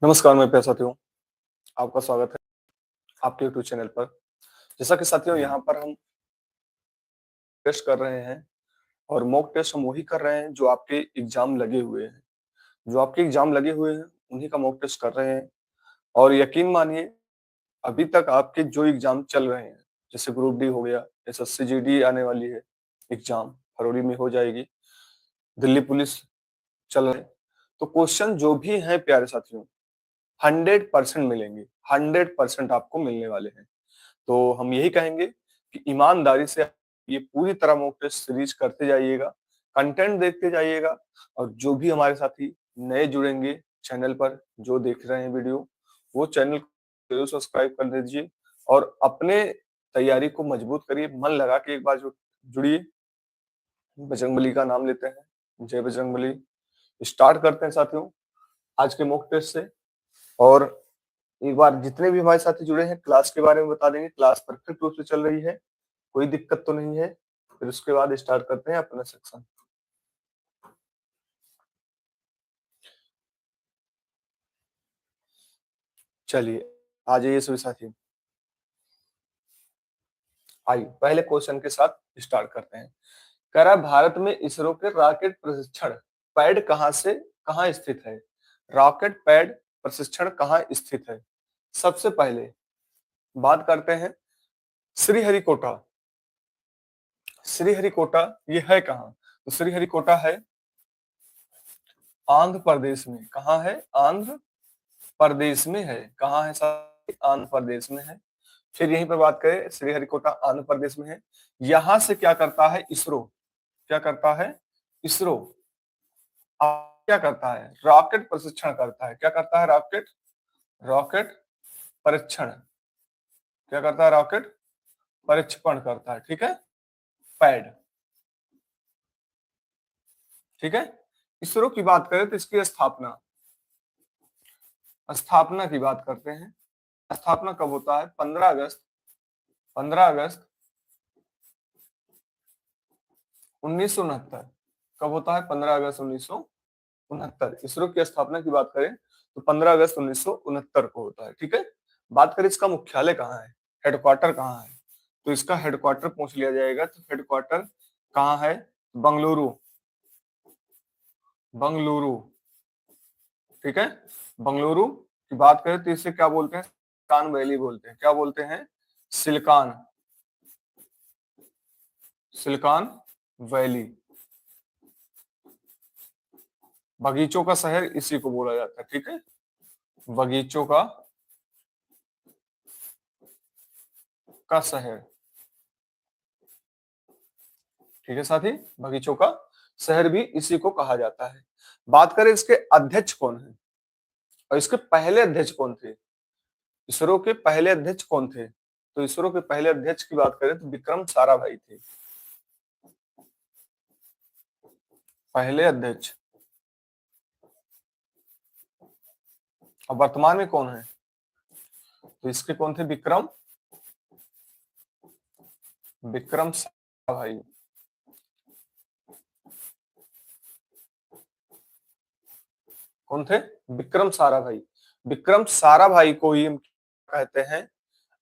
नमस्कार, मैं प्रिय साथियों, आपका स्वागत है आपके यूट्यूब चैनल पर। जैसा कि साथियों यहाँ पर हम टेस्ट कर रहे हैं और मॉक टेस्ट हम वही कर रहे हैं जो आपके एग्जाम लगे हुए हैं। जो आपके एग्जाम लगे हुए हैं, उन्हीं का मॉक टेस्ट कर रहे हैं और यकीन मानिए अभी तक आपके जो एग्जाम चल रहे हैं, जैसे ग्रुप डी हो गया, एसएससी जीडी आने वाली है, एग्जाम फरवरी में हो जाएगी, दिल्ली पुलिस चल रहे हैं। तो क्वेश्चन जो भी हैं प्यारे साथियों 100% मिलेंगे, 100% आपको मिलने वाले हैं। तो हम यही कहेंगे कि ईमानदारी से ये पूरी तरह मॉक टेस्ट सीरीज करते जाइएगा, कंटेंट देखते जाइएगा और जो भी हमारे साथी नए जुड़ेंगे चैनल पर, जो देख रहे हैं वीडियो, वो चैनल को जरूर सब्सक्राइब कर दीजिए और अपने तैयारी को मजबूत करिए, मन लगा के एक बार जुड़िए। बजरंगबली का नाम लेते हैं, जय बजरंगबली। स्टार्ट करते हैं साथियों आज के मॉक टेस्ट से। और एक बार जितने भी हमारे साथी जुड़े हैं क्लास के बारे में बता देंगे। क्लास परफेक्ट रूप से चल रही है, कोई दिक्कत तो नहीं है। फिर उसके बाद स्टार्ट करते हैं अपना सेक्शन। चलिए आ जाइए सभी साथी, आइए पहले क्वेश्चन के साथ स्टार्ट करते हैं। कह रहा है भारत में इसरो के रॉकेट प्रशिक्षण पैड कहां से कहां स्थित है? रॉकेट पैड प्रशिक्षण कहां स्थित है? सबसे पहले बात करते हैं श्रीहरिकोटा। श्रीहरिकोटा ये है कहाँ? तो श्रीहरिकोटा है आंध्र प्रदेश में। कहाँ है? आंध्र प्रदेश में है। कहाँ है साथी? आंध्र प्रदेश में है। फिर यहीं पर बात करें, श्रीहरिकोटा आंध्र प्रदेश में है। यहां से क्या करता है इसरो? क्या करता है इसरो? क्या करता है? रॉकेट प्रशिक्षण करता है। क्या करता है? रॉकेट रॉकेट परीक्षण। क्या करता है? रॉकेट परीक्षण करता है। ठीक है, पैड। ठीक है, इसरो की बात करें तो इसकी स्थापना स्थापना की बात करते हैं। स्थापना कब होता है? 15 अगस्त 1969। कब होता है? 15 अगस्त 1969। इसरो की स्थापना की बात करें तो 15 अगस्त 1969 को होता है। ठीक है, बात करें इसका मुख्यालय कहाँ है, हेडक्वार्टर कहाँ है, तो इसका हेडक्वार्टर पूछ लिया जाएगा। तो हेडक्वार्टर कहाँ है? बंगलुरु। बंगलुरु। ठीक है, बंगलुरु की बात करें तो इसे क्या बोलते हैं? सिलिकॉन वैली बोलते हैं। क्या बोलते हैं? Silicon silicon valley. बगीचों का शहर इसी को बोला जाता है। ठीक है, बगीचों का शहर। ठीक है साथी, बगीचों का शहर भी इसी को कहा जाता है। बात करें इसके अध्यक्ष कौन है और इसके पहले अध्यक्ष कौन थे? इसरो के पहले अध्यक्ष कौन थे? तो इसरो के पहले अध्यक्ष की बात करें तो विक्रम साराभाई थे। पहले अध्यक्ष। और वर्तमान में कौन है? तो इसके कौन थे? विक्रम साराभाई। कौन थे? विक्रम साराभाई। विक्रम साराभाई को ही हम कहते हैं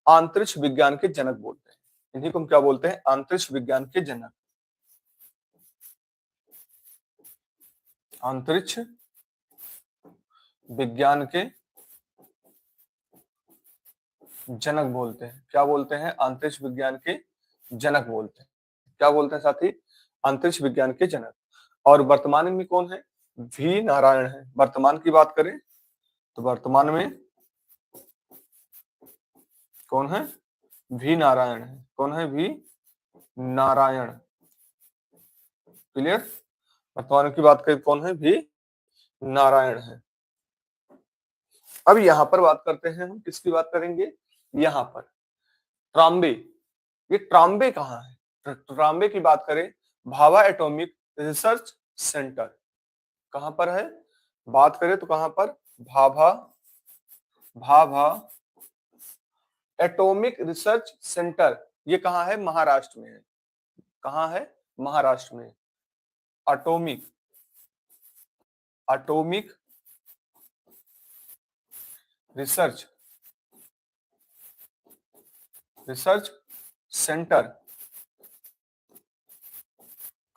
अंतरिक्ष विज्ञान के जनक बोलते हैं। इन्हीं को हम क्या बोलते हैं? अंतरिक्ष विज्ञान के जनक। अंतरिक्ष विज्ञान के जनक बोलते हैं। क्या बोलते हैं? अंतरिक्ष विज्ञान के जनक बोलते हैं। क्या बोलते हैं साथी? अंतरिक्ष विज्ञान के जनक। और वर्तमान में कौन है? वी नारायण है। वर्तमान की बात करें तो वर्तमान में कौन है? वी नारायण है। कौन है? वी नारायण। क्लियर? वर्तमान की बात करें कौन है? वी नारायण है। अब यहां पर बात करते हैं, हम किसकी बात करेंगे? यहां पर ट्राम्बे। ये ट्राम्बे कहाँ है? ट्राम्बे की बात करें, भाभा एटॉमिक रिसर्च सेंटर कहां पर है? बात करें तो कहां पर? Bhabha Bhabha atomic research centre. ये कहां है? महाराष्ट्र में है। कहां है? महाराष्ट्र में। Atomic atomic research research centre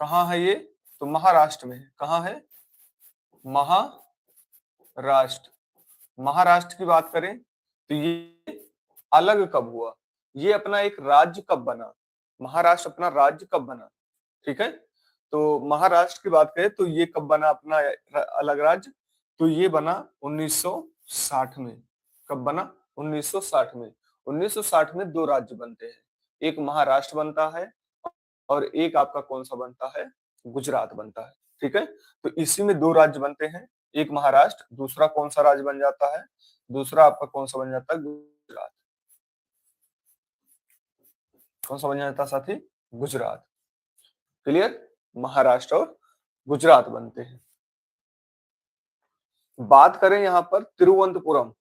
कहाँ है ये? तो महाराष्ट्र में है। कहाँ है? महाराष्ट्र। महाराष्ट्र की बात करें तो ये अलग कब हुआ? ये अपना एक राज्य कब बना? महाराष्ट्र अपना राज्य कब बना? ठीक है, तो महाराष्ट्र की बात करें तो ये कब बना अपना अलग राज्य? तो ये बना 1960 में। कब बना? 1960 में। 1960 में दो राज्य बनते हैं, एक महाराष्ट्र बनता है और एक आपका कौन सा बनता है? गुजरात बनता है। ठीक है, तो इसी में दो राज्य बनते हैं, एक महाराष्ट्र, दूसरा कौन सा राज्य बन जाता है? दूसरा आपका कौन सा बन जाता है? गुजरात। कौन सा बन जाता है साथी? गुजरात। क्लियर? महाराष्ट्र और गुजरात बनते हैं। बात करें यहां पर तिरुवनंतपुरम,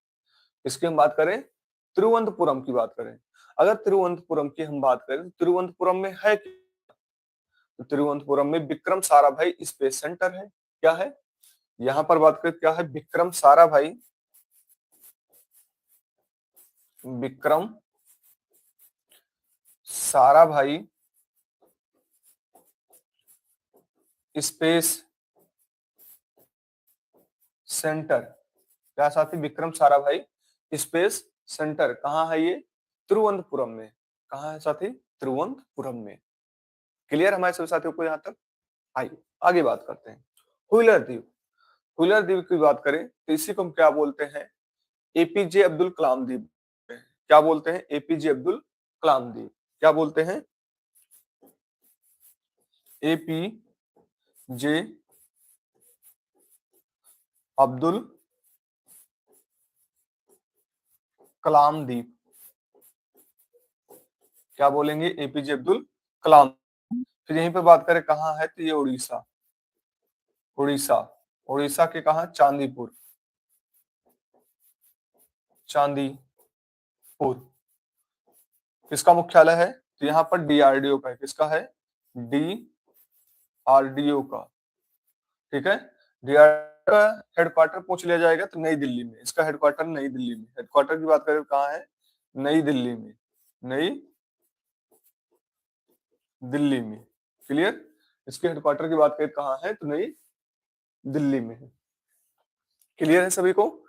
इसकी हम बात करें, तिरुवनंतपुरम की बात करें, अगर तिरुवनंतपुरम की हम बात करें तो तिरुवनंतपुरम में है क्या? तो तिरुवनंतपुरम में विक्रम साराभाई स्पेस सेंटर है। क्या है? यहां पर बात करें क्या है? Vikram Sarabhai, Vikram Sarabhai space centre. क्या साथी? विक्रम साराभाई स्पेस सेंटर कहाँ है ये? तिरुवनंतपुरम में। कहाँ है साथी? तिरुवनंतपुरम में। क्लियर हमारे सभी साथियों को यहाँ तक? आइए आगे बात करते हैं। व्हीलर द्वीप। व्हीलर द्वीप की बात करें तो इसी को हम क्या बोलते हैं? एपीजे अब्दुल कलाम द्वीप। क्या बोलते हैं? एपीजे अब्दुल कलाम द्वीप। क्या बोलते हैं? एपीजे अब्दुल कलाम द्वीप। क्या बोलेंगे? एपीजे अब्दुल कलाम। फिर यहीं पे बात करें कहाँ है तो ये उड़ीसा। उड़ीसा, उड़ीसा के कहा? चांदीपुर, चांदीपुर। किसका मुख्यालय है? तो यहाँ पर डीआरडीओ का है। किसका है? डीआरडीओ का। ठीक है, डीआरडीओ का हेडक्वार्टर पूछ लिया जाएगा तो नई दिल्ली में। इसका हेडक्वार्टर नई दिल्ली में। हेडक्वार्टर की बात करें कहाँ है? नई दिल्ली में। नई दिल्ली में। क्लियर? इसके हेडक्वार्टर की बात करें कहाँ है तो नई दिल्ली में है। क्लियर है सभी को?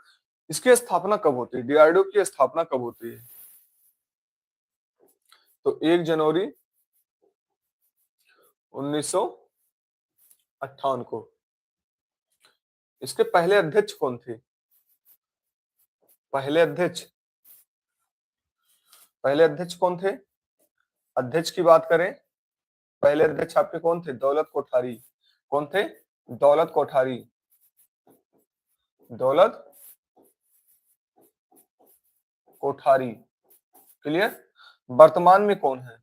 इसकी स्थापना कब होती है? डीआरडीओ की स्थापना कब होती है? तो 1 जनवरी 1958 को। इसके पहले अध्यक्ष कौन थे? पहले अध्यक्ष, पहले अध्यक्ष कौन थे? अध्यक्ष की बात करें, पहले अध्यक्ष आपके कौन थे? दौलत कोठारी। कौन थे? दौलत कोठारी। दौलत कोठारी। क्लियर? वर्तमान में कौन है?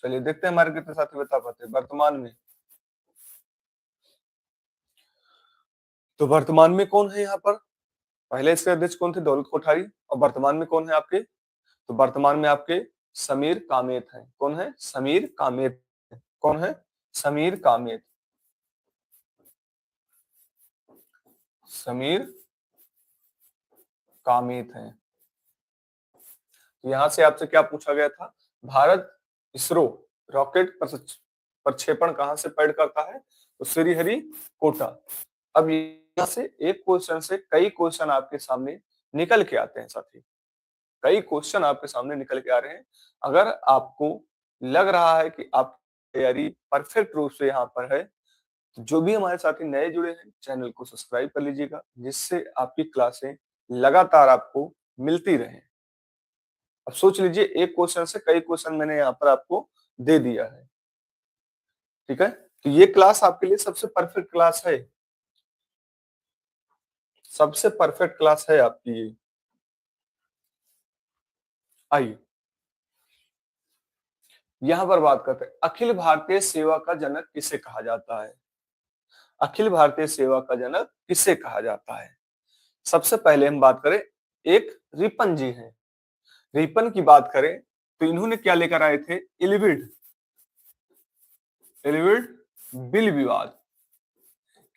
चलिए देखते हैं हमारे कितने साथी बता पाते हैं वर्तमान में। तो वर्तमान में कौन है यहाँ पर? पहले इसके अध्यक्ष कौन थे? दौलत कोठारी। और वर्तमान में कौन है आपके? तो वर्तमान में आपके समीर कामेत हैं। कौन है? समीर कामेत। कौन है? समीर कामेत। समीर कामेत हैं। यहां से आपसे क्या पूछा गया था? भारत इसरो रॉकेट प्रक्षेपण कहां से पैड करता है? तो श्रीहरिकोटा। अब यहाँ से एक क्वेश्चन से कई क्वेश्चन आपके सामने निकल के आते हैं साथी। कई क्वेश्चन आपके सामने निकल के आ रहे हैं। अगर आपको लग रहा है कि आप तैयारी परफेक्ट रूप से यहाँ पर है, तो जो भी हमारे साथी नए जुड़े हैं चैनल को सब्सक्राइब कर लीजिएगा, जिससे आपकी क्लासें लगातार आपको मिलती रहें। अब सोच लीजिए एक क्वेश्चन से कई क्वेश्चन मैंने यहाँ पर आपको दे दिया है। ठीक है, तो ये क्लास आपके लिए सबसे परफेक्ट क्लास है। सबसे परफेक्ट क्लास है आपकी ये। आइए यहां पर बात करते हैं, अखिल भारतीय सेवा का जनक किसे कहा जाता है? अखिल भारतीय सेवा का जनक किसे कहा जाता है? सबसे पहले हम बात करें, एक रिपन जी हैं। रिपन की बात करें तो इन्होंने क्या लेकर आए थे? इलिविड, इलिविड बिल विवाद।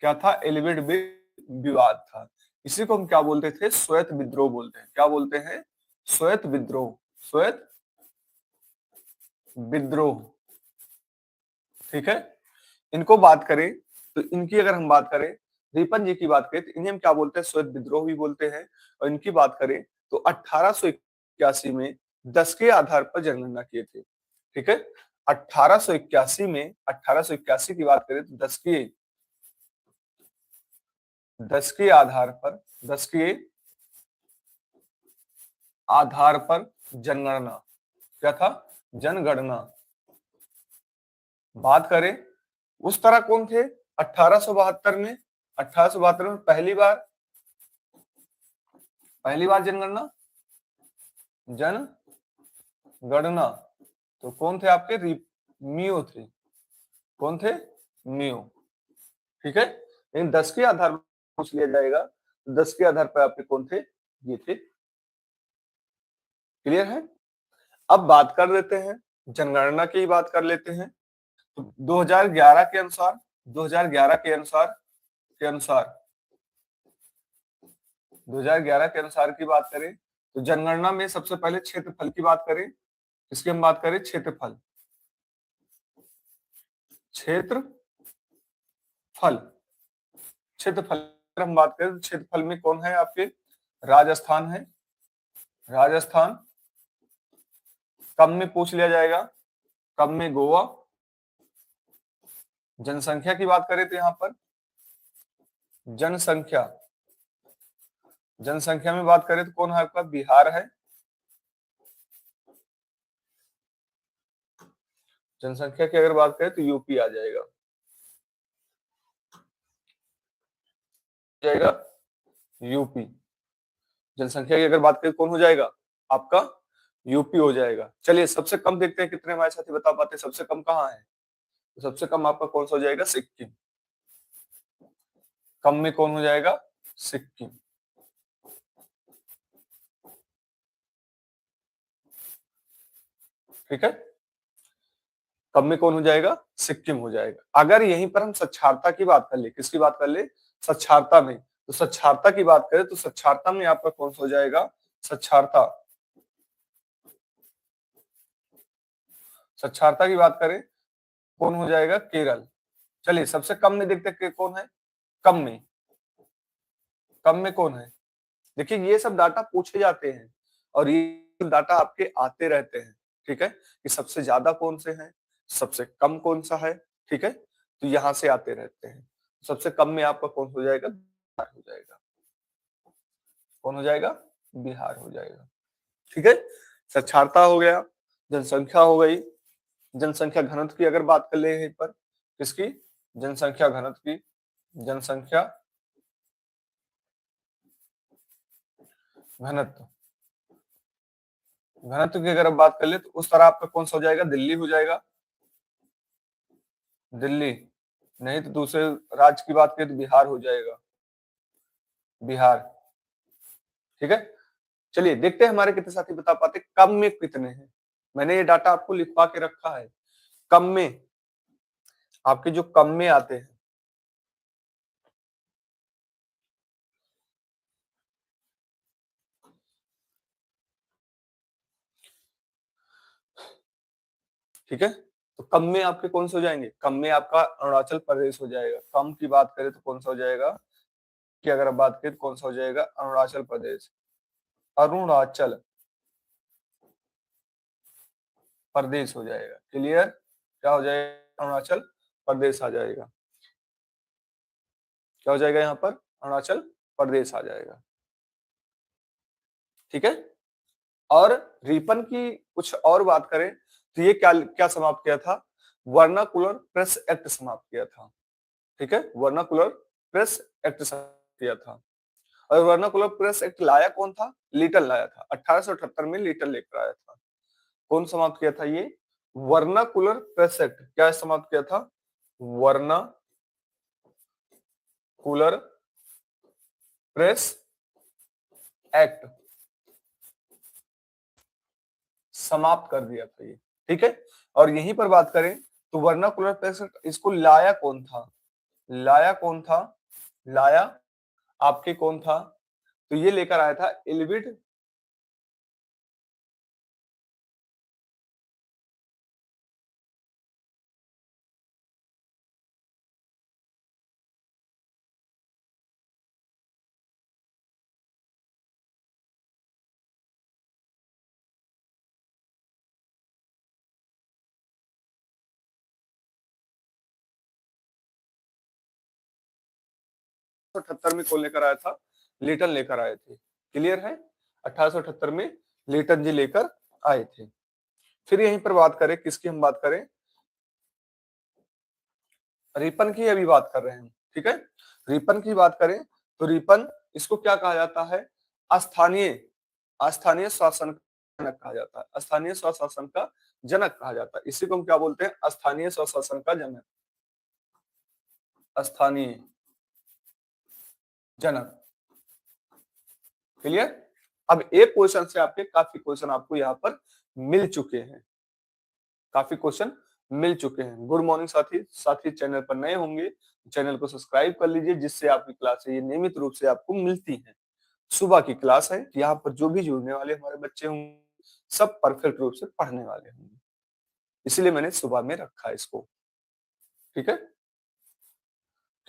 क्या था? इलिविड बिल विवाद था। इसी को हम क्या बोलते थे, श्वेत विद्रोह बोलते हैं। क्या बोलते हैं, श्वेत विद्रोह, श्वेत विद्रोह। ठीक है, इनको बात करें तो इनकी अगर हम बात करें, रिपन जी की बात करें तो इन्हें हम क्या बोलते हैं, श्वेत विद्रोह भी बोलते हैं। और इनकी बात करें तो 1881 में 10 के आधार पर जनगणना किए थे। ठीक है, 1881 में, 1881 की बात करें तो 10 के आधार पर, 10 के आधार पर जनगणना, क्या था, जनगणना। बात करें उस तरह कौन थे 1872 में, 1872 में पहली बार जनगणना, जनगणना तो कौन थे आपके, मियो थे। कौन थे, मियो। ठीक है, लेकिन 10 के आधार पर पूछ लिया जाएगा, 10 के आधार पर आपके कौन थे, ये थे। क्लियर है। अब बात कर लेते हैं, जनगणना की बात कर लेते हैं। तो 2011 के अनुसार, 2011 के अनुसार 2011 के अनुसार की बात करें तो जनगणना में सबसे पहले क्षेत्रफल की बात करें। इसकी हम बात करें क्षेत्रफल, क्षेत्रफल, क्षेत्रफल हम बात करें तो क्षेत्रफल में कौन है आपके, राजस्थान है, राजस्थान। कम में पूछ लिया जाएगा, कम में गोवा। जनसंख्या की बात करें तो यहां पर जनसंख्या, जनसंख्या में बात करें तो कौन है आपका, बिहार है। जनसंख्या की अगर बात करें तो यूपी आ जाएगा, यूपी। जनसंख्या की अगर बात करें कौन हो जाएगा आपका, यूपी हो जाएगा। चलिए सबसे कम देखते हैं कितने हमारे साथी बता पाते हैं, सबसे कम कहाँ है। तो सबसे कम आपका कौन सा हो जाएगा, सिक्किम। कम में कौन हो जाएगा, सिक्किम। ठीक है, कम में कौन हो जाएगा, सिक्किम हो जाएगा। अगर यहीं पर हम साक्षरता की बात कर ले, किसकी बात कर ले, साक्षरता में, तो साक्षरता की बात करें तो साक्षरता में आपका कौन सा हो जाएगा, साक्षरता। साक्षरता की बात करें कौन हो जाएगा, केरल। चलिए सबसे कम में देखते हैं कौन है, कम में, कम में कौन है। देखिए ये सब डाटा पूछे जाते हैं और ये डाटा आपके आते रहते हैं। ठीक है, कि सबसे ज्यादा कौन से हैं, सबसे कम कौन सा है। ठीक है, तो यहां से आते रहते हैं। सबसे कम में आपका कौन हो जाएगा, बिहार हो जाएगा। कौन हो जाएगा, बिहार हो जाएगा। ठीक है, साक्षरता हो गया, जनसंख्या हो गई। जनसंख्या घनत्व की अगर बात कर ले यहीं पर, किसकी, जनसंख्या घनत्व की, जनसंख्या घनत्व, घनत्व की अगर बात कर ले तो उस तरह आपका कौन सा हो जाएगा, दिल्ली हो जाएगा, दिल्ली। नहीं तो दूसरे राज्य की बात करें तो बिहार हो जाएगा, बिहार। ठीक है, चलिए देखते हैं हमारे कितने साथी बता पाते कम में कितने हैं। मैंने ये डाटा आपको लिखवा के रखा है। कम में, आपके जो कम में आते हैं, ठीक है, तो कम में आपके कौन से हो जाएंगे, कम में आपका अरुणाचल प्रदेश हो जाएगा। कम की बात करें तो कौन सा हो जाएगा, कि अगर आप बात करें तो कौन सा हो जाएगा, अरुणाचल प्रदेश। अरुणाचल प्रदेश हो जाएगा। क्लियर, क्या हो जाएगा, अरुणाचल प्रदेश आ जाएगा। क्या हो जाएगा यहाँ पर, अरुणाचल प्रदेश आ जाएगा। ठीक है, और रिपन की कुछ और बात करें तो ये क्या क्या समाप्त किया था, वर्नाकुलर प्रेस एक्ट समाप्त किया था। ठीक है, वर्नाकुलर प्रेस एक्ट समाप्त किया था। और वर्नाकुलर प्रेस एक्ट लाया कौन था, लिटल लाया था। 1878 में लिटल लेकर आया था। कौन समाप्त किया था ये, वर्नाकुलर प्रेस एक्ट। क्या समाप्त किया था, वर्नाकुलर प्रेस एक्ट समाप्त कर दिया था ये। ठीक है, और यहीं पर बात करें तो वर्नाकुलर प्रेस एक्ट, इसको लाया कौन था, लाया कौन था, लाया आपके कौन था, तो ये लेकर आया था इल्विड में कौन लेकर आया था? लिटन लेकर आए थे। क्लियर है? 1878 में लिटन जी लेकर आए थे। फिर यहीं पर बात करें, किसकी हम बात करें? रिपन की अभी बात कर रहे हैं, ठीक है। रिपन की बात करें तो रिपन, इसको क्या कहा जाता है? स्थानीय स्थानीय शासन का जनक कहा जाता है। स्थानीय स्वशासन का जनक कहा जाता है। इसी को हम क्या बोलते हैं? स्थानीय स्वशासन का जनक, स्थानीय जनक। क्लियर? अब एक क्वेश्चन से आपके काफी क्वेश्चन आपको यहाँ पर मिल चुके हैं, काफी क्वेश्चन मिल चुके हैं। गुड मॉर्निंग साथी। साथी चैनल पर नए होंगे, चैनल को सब्सक्राइब कर लीजिए, जिससे आपकी क्लास ये नियमित रूप से आपको मिलती है। सुबह की क्लास है, यहाँ पर जो भी जुड़ने वाले हमारे बच्चे होंगे सब परफेक्ट रूप से पढ़ने वाले होंगे, इसलिए मैंने सुबह में रखा है इसको। ठीक है,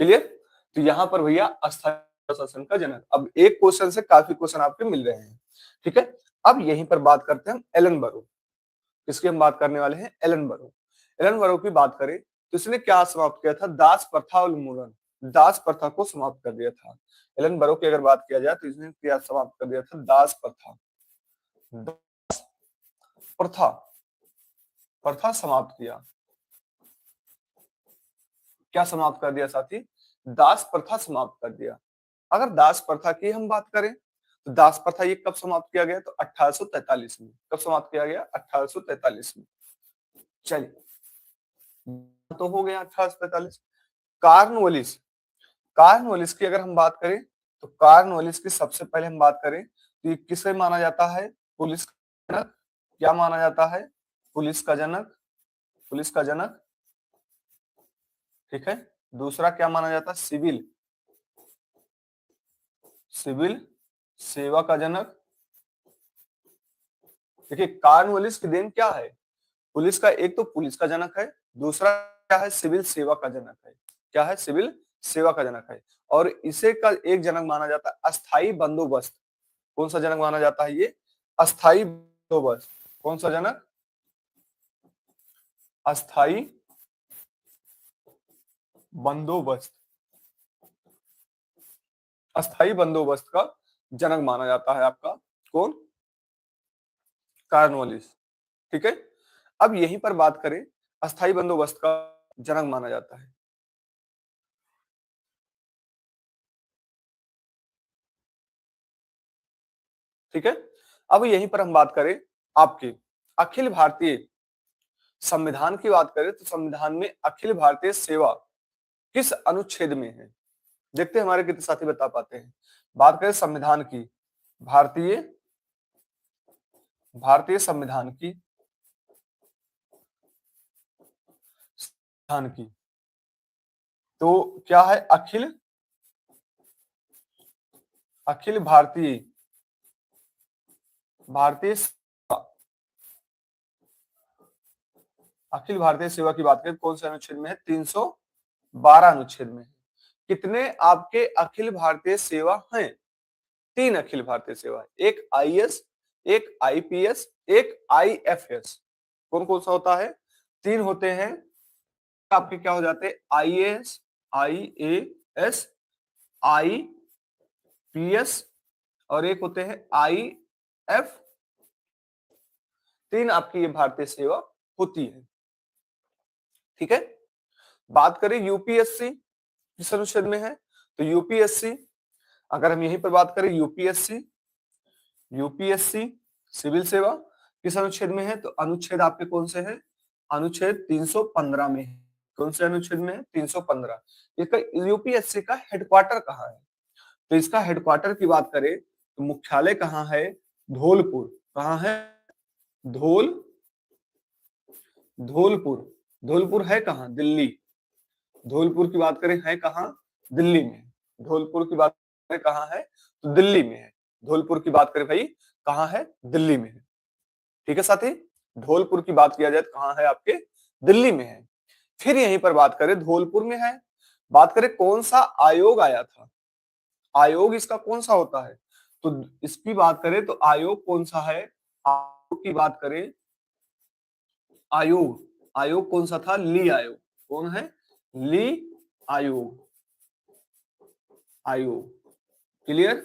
क्लियर? तो यहाँ पर भैया स्थानीय प्रशासन का जनक। अब एक क्वेश्चन से काफी क्वेश्चन आपके मिल रहे हैं, ठीक है। अब यहीं पर बात करते हैं हम एलन बरो। किसकी हम बात करने वाले हैं? एलन बरो। एलन बरो की बात करें तो इसने क्या समाप्त किया था? दास प्रथा उन्मूलन, दास प्रथा को समाप्त कर दिया था। एलन बरो की अगर बात किया जाए तो इसने क्या समाप्त कर दिया था? दास प्रथा, दास प्रथा, प्रथा समाप्त किया। क्या समाप्त कर दिया साथी? दास प्रथा समाप्त कर दिया। अगर दास प्रथा की हम बात करें तो दास प्रथा ये कब समाप्त किया गया? तो 1843 में। कब समाप्त किया गया? 1843 में। चलिए, तो हो गया 1843। कार्नवालिस, कार्नवालिस की अगर हम बात करें तो कार्नवालिस की सबसे पहले हम बात करें तो ये किसे माना जाता है? पुलिस का जनक। क्या माना जाता है? पुलिस का जनक, पुलिस का जनक, ठीक है। दूसरा क्या माना जाता है? सिविल, सिविल सेवा का जनक। देखिए कार्नवालिस की देन क्या है? पुलिस का, एक तो पुलिस का जनक है, दूसरा क्या है? सिविल सेवा का जनक है। क्या है? सिविल सेवा का जनक है। और इसे का एक जनक माना जाता है अस्थाई बंदोबस्त। कौन सा जनक माना जाता है ये? अस्थाई बंदोबस्त। कौन सा जनक? अस्थाई बंदोबस्त, अस्थाई बंदोबस्त का जनक माना जाता है आपका कौन? कार्नवालिस। ठीक है। अब यहीं पर बात करें, अस्थाई बंदोबस्त का जनक माना जाता है, ठीक है। अब यहीं पर हम बात करें आपके अखिल भारतीय संविधान की बात करें तो संविधान में अखिल भारतीय सेवा किस अनुच्छेद में है? देखते हैं हमारे कितने साथी बता पाते हैं। बात करें संविधान की, भारतीय, भारतीय संविधान की, संविधान की, तो क्या है? अखिल, अखिल भारतीय, भारतीय सेवा, अखिल भारतीय सेवा की बात करें कौन से अनुच्छेद में है? 312 अनुच्छेद में है। कितने आपके अखिल भारतीय सेवा हैं? 3 अखिल भारतीय सेवा है, एक आईएएस, एक आईपीएस, एक आईएफएस। कौन कौन सा होता है? 3 होते हैं आपके। क्या हो जाते हैं? आईएएस, आईएएस, आईपीएस और एक होते हैं आईएफ। 3 आपकी ये भारतीय सेवा होती है, ठीक है। बात करें यूपीएससी किस अनुच्छेद में है? तो यूपीएससी, अगर हम यहीं पर बात करें यूपीएससी, यूपीएससी सिविल सेवा किस अनुच्छेद में है? तो अनुच्छेद आपके कौन से हैं? अनुच्छेद 315 में है। कौन से अनुच्छेद में है? 315। इसका यूपीएससी का हेडक्वार्टर कहाँ है? तो इसका हेडक्वार्टर की बात करें तो मुख्यालय कहाँ है? धौलपुर। कहाँ है? धौल, धौलपुर। धौलपुर है कहाँ? दिल्ली। धौलपुर की बात करें है कहाँ? दिल्ली में। धौलपुर की बात करें कहाँ है? तो दिल्ली में है। धौलपुर की बात करें भाई, कहाँ है? दिल्ली में है। ठीक है साथी, धौलपुर की बात किया जाए तो कहाँ है? आपके दिल्ली में है। फिर यहीं पर बात करें, धौलपुर में है। बात करें कौन सा आयोग आया था, आयोग इसका कौन सा होता है? तो इसकी बात करें तो आयोग कौन सा है? आयोग की बात करें, आयोग, आयोग कौन सा था? ली आयोग। कौन है? ली आयोग, आयोग। क्लियर?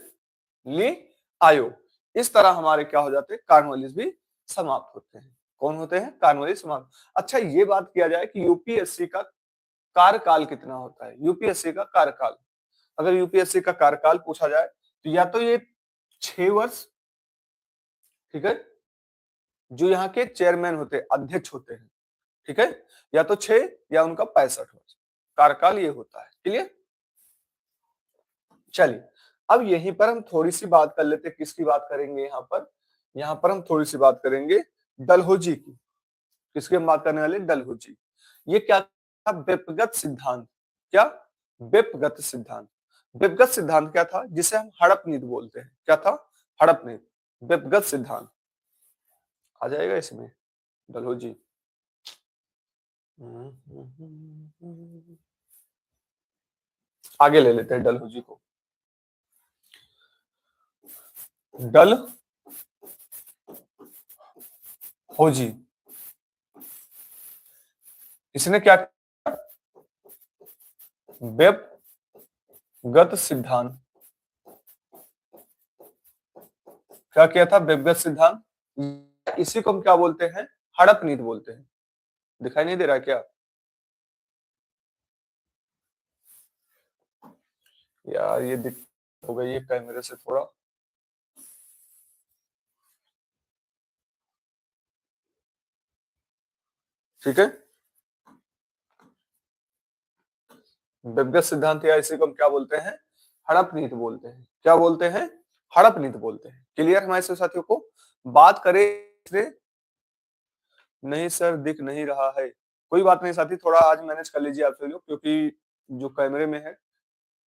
ली आयोग। इस तरह हमारे क्या हो जाते हैं? कार्नवालिस भी समाप्त होते हैं। कौन होते हैं? कार्नवालिस समाप्त। अच्छा, ये बात किया जाए कि यूपीएससी का कार्यकाल कितना होता है? यूपीएससी का कार्यकाल, अगर यूपीएससी का कार्यकाल पूछा जाए तो या तो ये 6 वर्ष, ठीक है, जो यहाँ के चेयरमैन होते हैं, अध्यक्ष होते हैं, ठीक है, या तो 6 या उनका 65 वर्ष कार्यकाल ये होता है। क्लियर? चलिए, अब यहीं पर हम थोड़ी सी बात कर लेते हैं। किसकी बात करेंगे यहाँ पर? यहाँ पर हम थोड़ी सी बात करेंगे डलहौजी की। किसकी हम बात करने वाले? डलहौजी। ये क्या था? व्यक्तिगत सिद्धांत। क्या? व्यक्तिगत सिद्धांत। व्यक्तिगत सिद्धांत क्या था? जिसे हम हड़प नीति बोलते हैं। क्या था? हड़प नीति, व्यक्तिगत सिद्धांत आ जाएगा इसमें, डलहौजी। आगे ले लेते हैं डलहौजी को। डलहौजी, इसने क्या? व्यक्तिगत सिद्धांत। क्या किया था? व्यक्तिगत सिद्धांत। इसी को हम क्या बोलते हैं? हड़प नीति बोलते हैं। दिखाई नहीं दे रहा क्या यार? ये दिक्कत हो गई है कैमरे से थोड़ा। ठीक है, व्यक्तिगत सिद्धांत या इसी को हम क्या बोलते हैं? हड़प नीति बोलते हैं। क्या बोलते हैं? हड़प नीति बोलते हैं। क्लियर हमारे सब साथियों को? बात करें, नहीं सर दिख नहीं रहा है। कोई बात नहीं साथी, थोड़ा आज मैनेज कर लीजिए आप सभी लोग, क्योंकि जो कैमरे में है,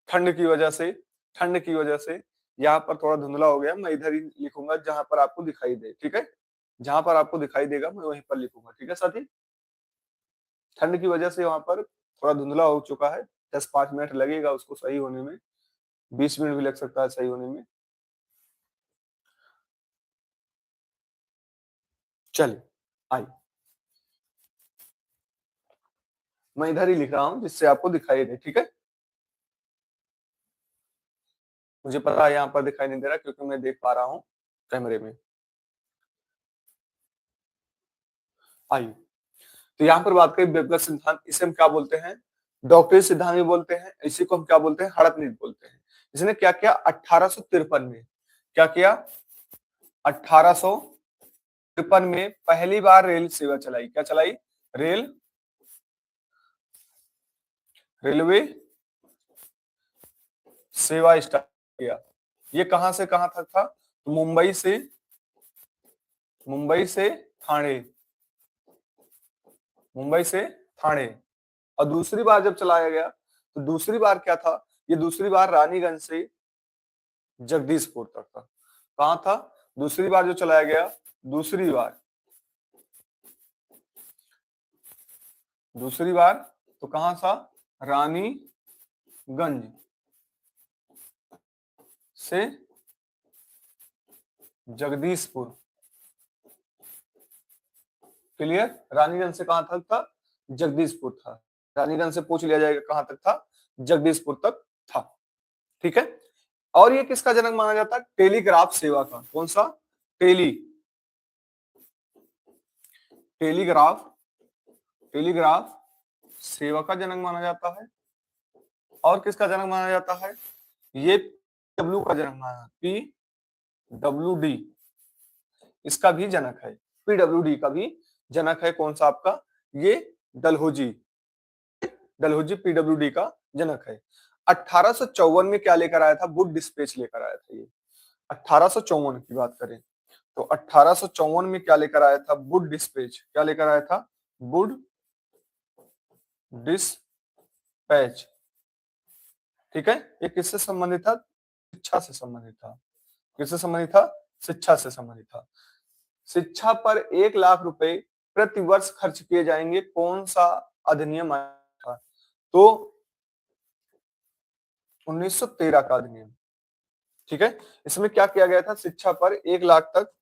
ठंड की वजह से, ठंड की वजह से यहाँ पर थोड़ा धुंधला हो गया। मैं इधर ही लिखूंगा जहां पर आपको दिखाई दे। ठीक है, जहां पर आपको दिखाई देगा मैं वहीं पर लिखूंगा। ठीक है साथी, ठंड की वजह से वहां पर थोड़ा धुंधला हो चुका है। 10-5 मिनट लगेगा उसको सही होने में, 20 मिनट भी लग सकता है सही होने में। चलिए आइए, मैं इधर ही लिख रहा हूं जिससे आपको दिखाई दे। ठीक है, मुझे पता है यहाँ पर दिखाई नहीं दे रहा क्योंकि मैं देख पा रहा हूँ कैमरे में। आइए, तो यहाँ पर बात करें व्यक्तिगत सिद्धांत, इसे हम क्या बोलते हैं? डॉक्टरी सिद्धांत भी बोलते हैं। इसी को हम क्या बोलते हैं? हड़प नीति बोलते हैं। इसने क्या किया? 1853 में क्या किया? 1853 में पहली बार रेल सेवा चलाई। क्या चलाई? रेलवे सेवा स्टार्ट किया। ये कहां से कहां तक था? तो मुंबई से ठाणे, मुंबई से ठाणे। और दूसरी बार जब चलाया गया तो दूसरी बार क्या था? ये दूसरी बार रानीगंज से जगदीशपुर तक था। कहां था दूसरी बार जो चलाया गया? दूसरी बार तो कहां था? रानीगंज से जगदीशपुर। क्लियर? रानीगंज से कहां तक था? जगदीशपुर था। रानीगंज से पूछ लिया जाएगा कहां तक था? जगदीशपुर तक था। ठीक है, और ये किसका जनक माना जाता है? टेलीग्राफ सेवा का। कौन सा? टेली टेलीग्राफ टेलीग्राफ सेवा का जनक माना जाता है। और किसका जनक माना जाता है? ये डब्ल्यू का जनक माना, PWD इसका भी जनक है। PWD का भी जनक है। कौन सा आपका? ये डलहौजी। डलहौजी PWD का जनक है। 1854 में क्या लेकर आया था? वुड डिस्पैच लेकर आया था ये। 1854 की बात करें तो 1854 में क्या लेकर आया था? Wood dispatch. क्या लेकर आया था? Wood dispatch. ठीक है, ये किससे संबंधित था? शिक्षा से संबंधित था। किससे संबंधित था? शिक्षा से संबंधित था। शिक्षा पर 1 लाख रुपए प्रति वर्ष खर्च किए जाएंगे, कौन सा अधिनियम आया था? तो 1913 का अधिनियम। ठीक है, इसमें क्या किया गया था? शिक्षा पर 1 लाख तक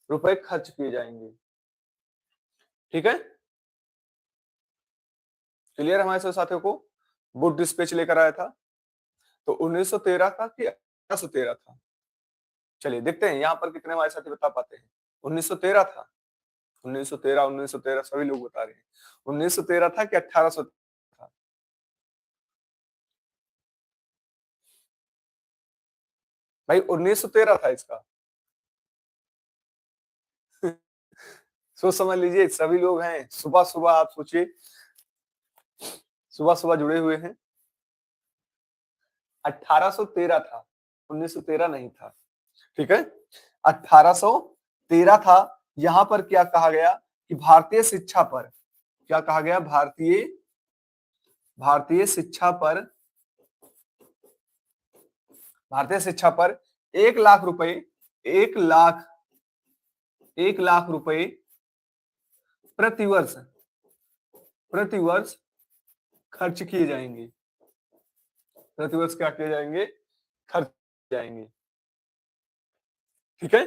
रुपए खर्च किए जाएंगे। ठीक है, क्लियर हमारे सभी साथियों को? बुक डिस्पैच लेकर आया था। तो 1913 था कि 1813 था? चलिए देखते हैं यहाँ पर कितने हमारे साथी बता पाते हैं। 1913 था। 1913 1913 सभी लोग बता रहे हैं। 1913 था कि 1800 था? भाई 1913 था इसका। सोच समझ लीजिए, सभी लोग हैं, सुबह सुबह आप सोचिए, सुबह सुबह जुड़े हुए हैं। 1813 था, 1913 नहीं था। ठीक है, 1813 था। यहां पर क्या कहा गया कि भारतीय शिक्षा पर, क्या कहा गया? भारतीय शिक्षा पर, भारतीय शिक्षा पर 1 लाख रुपए, 1 लाख, 1 लाख रुपए प्रति वर्ष, प्रति वर्ष खर्च किए जाएंगे। प्रति वर्ष क्या किए जाएंगे? खर्च किए जाएंगे। ठीक है,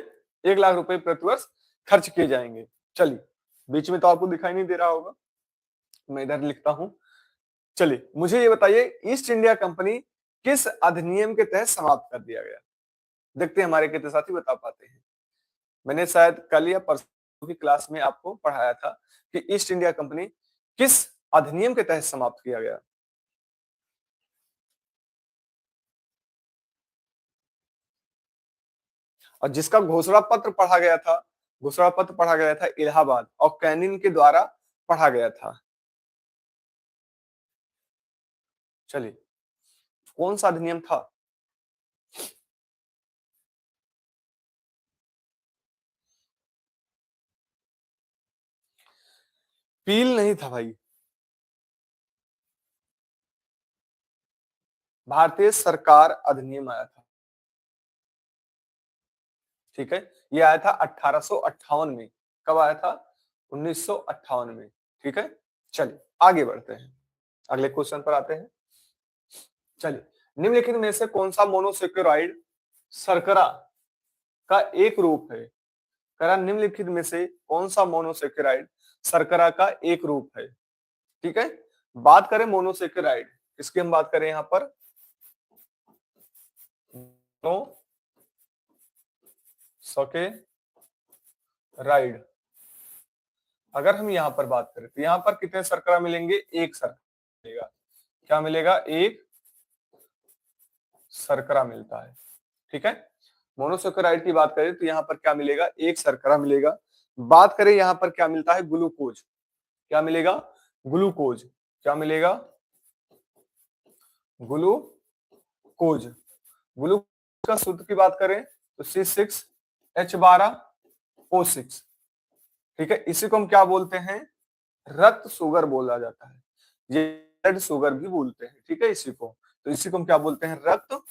1 लाख रुपए प्रति वर्ष खर्च किए जाएंगे। चलिए, बीच में तो आपको दिखाई नहीं दे रहा होगा, मैं इधर लिखता हूं। चलिए मुझे ये बताइए, ईस्ट इंडिया कंपनी किस अधिनियम के तहत समाप्त कर दिया गया? देखते हैं हमारे कितने साथी बता पाते हैं। मैंने शायद कल या परसों की क्लास में आपको पढ़ाया था कि ईस्ट इंडिया कंपनी किस अधिनियम के तहत समाप्त किया गया। और जिसका घोषणा पत्र पढ़ा गया था, घोषणा पत्र पढ़ा गया था इलाहाबाद और कैनिन के द्वारा पढ़ा गया था। चलिए, कौन सा अधिनियम था? पील नहीं था भाई, भारतीय सरकार अधिनियम आया था। ठीक है, ये आया था 1858 में। कब आया था? 1958 में। ठीक है, चलिए आगे बढ़ते हैं, अगले क्वेश्चन पर आते हैं। चलिए, निम्नलिखित में से कौन सा मोनोसेक्यूराइड शर्करा का एक रूप है? करा, निम्नलिखित में से कौन सा मोनोसेक्यूराइड शर्करा का एक रूप है? ठीक है, बात करें मोनोसेक्यूराइड, इसकी हम बात करें यहां पर मोनोसेक्यूराइड। अगर हम यहां पर बात करें तो यहां पर कितने शर्करा मिलेंगे? एक शर्करा मिलेगा। क्या मिलेगा? एक शर्करा मिलता है। ठीक है, मोनोसेक्यूराइड की बात करें तो यहाँ पर क्या मिलेगा? एक शर्करा मिलेगा। बात करें यहाँ पर क्या मिलता है? ग्लूकोज। क्या मिलेगा? ग्लूकोज। क्या मिलेगा? ग्लूकोज। ग्लूकोज का सूत्र की बात करें तो C6H12O6। ठीक है, इसी को हम क्या बोलते हैं? रक्त शुगर बोला जाता है, ये ब्लड शुगर भी बोलते हैं। ठीक है, इसी को, तो इसी को हम क्या बोलते हैं? रक्त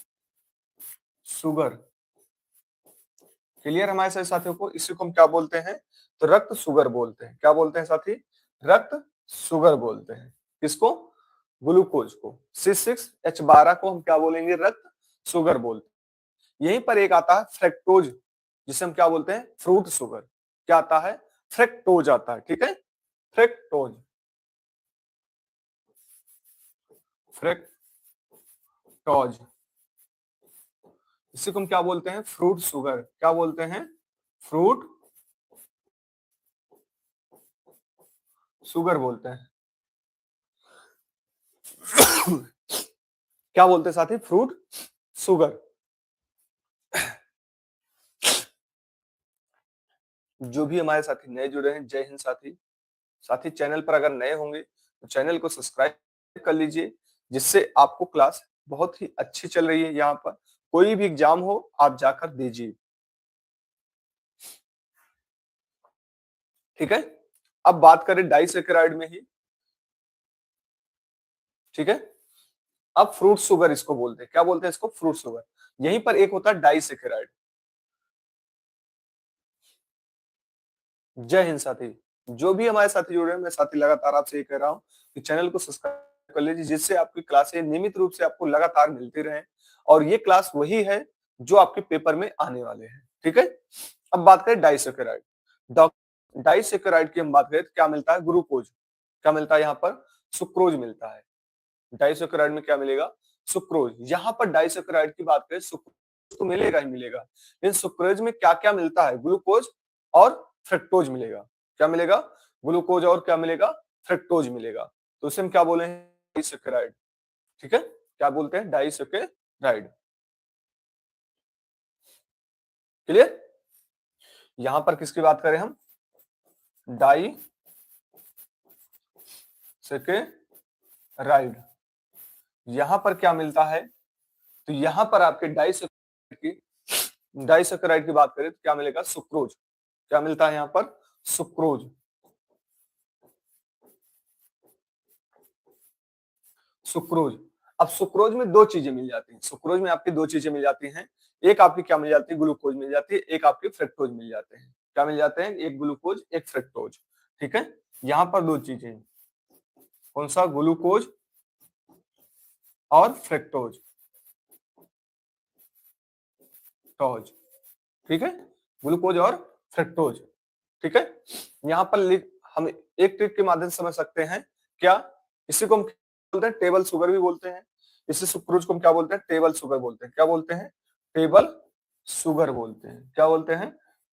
शुगर। क्लियर हमारे सभी साथियों को? इसी को हम क्या बोलते हैं? तो रक्त शुगर बोलते हैं। क्या बोलते हैं साथी? रक्त शुगर बोलते हैं। किसको? ग्लूकोज को। C6H12 को हम क्या बोलेंगे? रक्त शुगर बोलते हैं। यहीं पर एक आता है फ्रक्टोज, जिसे हम क्या बोलते हैं? Fruit sugar. क्या आता है? फ्रक्टोज आता है। ठीक है, फ्रक्टोज, फ्रक्टोज, इसी को हम क्या बोलते हैं? Fruit sugar. क्या बोलते हैं? फ्रूट शुगर बोलते हैं। क्या बोलते हैं साथी? Fruit sugar. जो भी हमारे साथी नए जुड़े हैं, जय हिंद साथी। साथी चैनल पर अगर नए होंगे तो चैनल को सब्सक्राइब कर लीजिए, जिससे आपको क्लास बहुत ही अच्छी चल रही है। यहाँ पर कोई भी एग्जाम हो आप जाकर दीजिए। ठीक है, अब बात करें डाइसैकेराइड में ही। ठीक है, अब फ्रूट शुगर इसको बोलते हैं। क्या बोलते हैं इसको? Fruit sugar. यहीं पर एक होता है डाइसैकेराइड। जय हिंद साथी। जो भी हमारे साथी जुड़ रहे हैं, मैं साथी लगातार आपसे ये कह रहा हूँ कि चैनल को सब्सक्राइब कर लीजिए, जिससे आपकी क्लासें नियमित रूप से आपको लगातार मिलती रहें। और ये क्लास वही है जो आपके पेपर में आने वाले हैं। ठीक है, अब बात करें डाइसैकेराइड। डाइसैकेराइड की हम बात करें तो क्या मिलता है? ग्लूकोज। क्या मिलता है यहाँ पर? सुक्रोज मिलता है। डाइसैकेराइड में क्या मिलेगा? सुक्रोज। यहाँ पर डाइसैकेराइड की बात करें, सुक्रोज तो मिलेगा ही मिलेगा, लेकिन सुक्रोज में क्या क्या मिलता है? ग्लूकोज और फ्रक्टोज मिलेगा। क्या मिलेगा? ग्लूकोज और क्या मिलेगा? फ्रक्टोज मिलेगा। तो इसे हम क्या बोले हैं? डाइसैकेराइड। ठीक है, क्या बोलते हैं? डाइसैकेराइड। क्लियर? यहां पर किसकी बात करें हम? डाइसैकेराइड। यहां पर क्या मिलता है? तो यहां पर आपके डाइसैकेराइड की बात करें तो क्या मिलेगा? सुक्रोज। क्या मिलता है यहाँ पर? सुक्रोज। सुक्रोज। अब सुक्रोज में दो चीजें मिल जाती हैं। सुक्रोज में आपकी दो चीजें मिल जाती हैं। एक आपकी क्या मिल जाती है? ग्लूकोज मिल जाती है। एक आपके फ्रक्टोज मिल जाते हैं। क्या मिल जाते हैं? एक ग्लूकोज, एक फ्रक्टोज। ठीक है, यहाँ पर दो चीजें हैं। कौन सा? ग्लूकोज और फ्रक्टोज। टोज। ठीक है, ग्लूकोज और फ्रक्टोज। ठीक है, यहाँ पर हम एक ट्रिक के माध्यम से समझ सकते हैं। क्या? इसी को हम बोलते हैं टेबल शुगर भी बोलते हैं। इसी सुक्रोज को हम क्या बोलते हैं? टेबल शुगर बोलते हैं। क्या बोलते हैं? टेबल शुगर बोलते हैं। क्या बोलते हैं?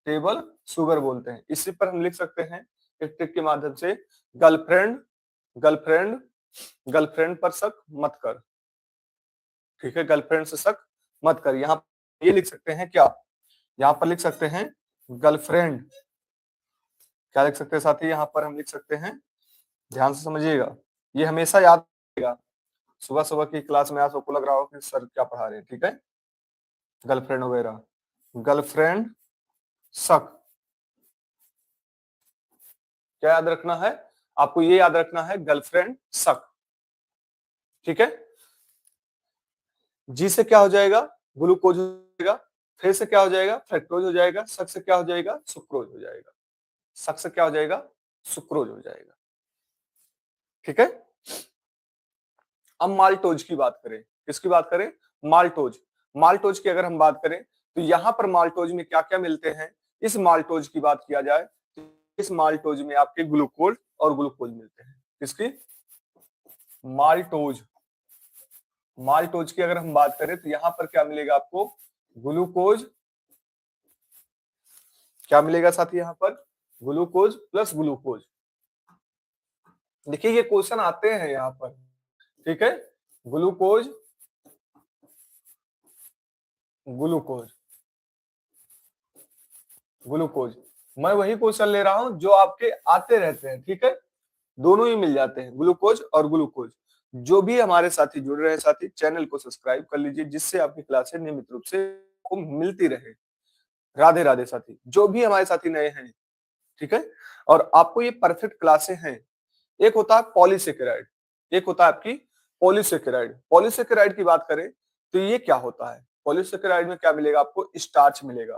टेबल शुगर बोलते हैं। इसी पर हम लिख सकते हैं एक ट्रिक के माध्यम से, गर्लफ्रेंड गर्लफ्रेंड गर्लफ्रेंड पर शक मत कर। ठीक है, गर्लफ्रेंड से शक मत कर। यहाँ ये लिख सकते हैं क्या? यहाँ पर लिख सकते हैं गर्लफ्रेंड। क्या लिख सकते हैं साथी? यहाँ पर हम लिख सकते हैं, ध्यान से समझिएगा, ये हमेशा याद रखिएगा। सुबह सुबह की क्लास में आप सबको लग रहा हो कि सर क्या पढ़ा रहे हैं। ठीक है, गर्लफ्रेंड वगैरह, गर्लफ्रेंड शक। क्या याद रखना है आपको? ये याद रखना है, गर्लफ्रेंड शक। ठीक है, जी से क्या हो जाएगा? ग्लूकोज हो जाएगा। फिर से क्या हो जाएगा? फ्रक्टोज हो जाएगा। शक से क्या हो जाएगा? सुक्रोज हो जाएगा। शक से क्या हो जाएगा? सुक्रोज हो जाएगा। ठीक है, अब माल्टोज की बात करें। किसकी बात करें? माल्टोज। माल्टोज की अगर हम बात करें तो यहां पर माल्टोज में क्या क्या मिलते हैं? इस माल्टोज की बात किया जाए तो इस माल्टोज में आपके ग्लूकोज और ग्लूकोज मिलते हैं। किसकी? माल्टोज। माल्टोज की अगर हम बात करें तो यहां पर क्या मिलेगा आपको? ग्लूकोज। क्या मिलेगा साथी? यहां पर ग्लूकोज प्लस ग्लूकोज। देखिए ये क्वेश्चन आते हैं यहां पर। ठीक है, ग्लूकोज ग्लूकोज ग्लूकोज। मैं वही क्वेश्चन ले रहा हूं जो आपके आते रहते हैं। ठीक है, दोनों ही मिल जाते हैं, ग्लूकोज और ग्लूकोज। जो भी हमारे साथी जुड़ रहे हैं साथी, चैनल को सब्सक्राइब कर लीजिए, जिससे आपकी क्लासें नियमित रूप से आपको मिलती रहे। राधे राधे साथी, जो भी हमारे साथी नए हैं। ठीक है, और आपको ये परफेक्ट क्लासें हैं। एक होता है पॉलीसेकेराइड, एक होता है आपकी पॉलीसेकेराइड। पॉलीसेकेराइड की बात करें तो ये क्या होता है? पॉलीसेकेराइड में क्या मिलेगा आपको? स्टार्च मिलेगा।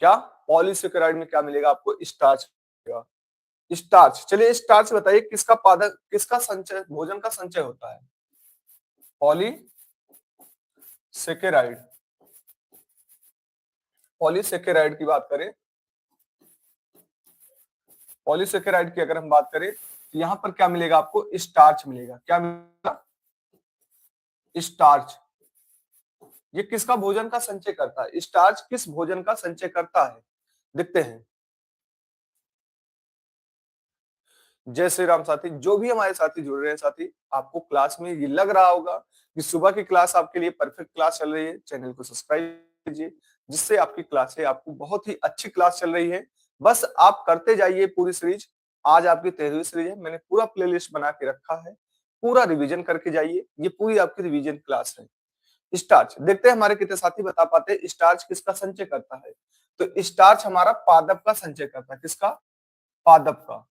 क्या? पॉलीसेकेराइड में क्या मिलेगा आपको? स्टार्च मिलेगा। स्टार्च। चलिए स्टार्च बताइए किसका पादप, किसका संचय, भोजन का संचय होता है? पॉलीसेकेराइड। पॉलीसेकेराइड की बात करें, पॉलीसेकेराइड की अगर हम बात करें तो यहां पर क्या मिलेगा आपको? स्टार्च मिलेगा। क्या मिलेगा? स्टार्च। ये किसका भोजन का संचय करता है? स्टार्च किस भोजन का संचय करता है? देखते हैं। जय श्री राम साथी, जो भी हमारे साथी जुड़ रहे हैं साथी, आपको क्लास में ये लग रहा होगा कि सुबह की क्लास आपके लिए परफेक्ट क्लास चल रही है। चैनल को सब्सक्राइब कीजिए, जिससे आपकी क्लासें आपको बहुत ही अच्छी क्लास चल रही है। बस आप करते जाइए पूरी सीरीज। आज आपकी 13वीं सीरीज है। मैंने पूरा प्लेलिस्ट बना के रखा है, पूरा रिवीजन करके जाइए। ये पूरी आपकी रिवीजन क्लास है। स्टार्च, देखते हैं हमारे कितने साथी बता पाते हैं स्टार्च किसका संचय करता है। तो स्टार्च हमारा पादप का संचय करता है। किसका? पादप का।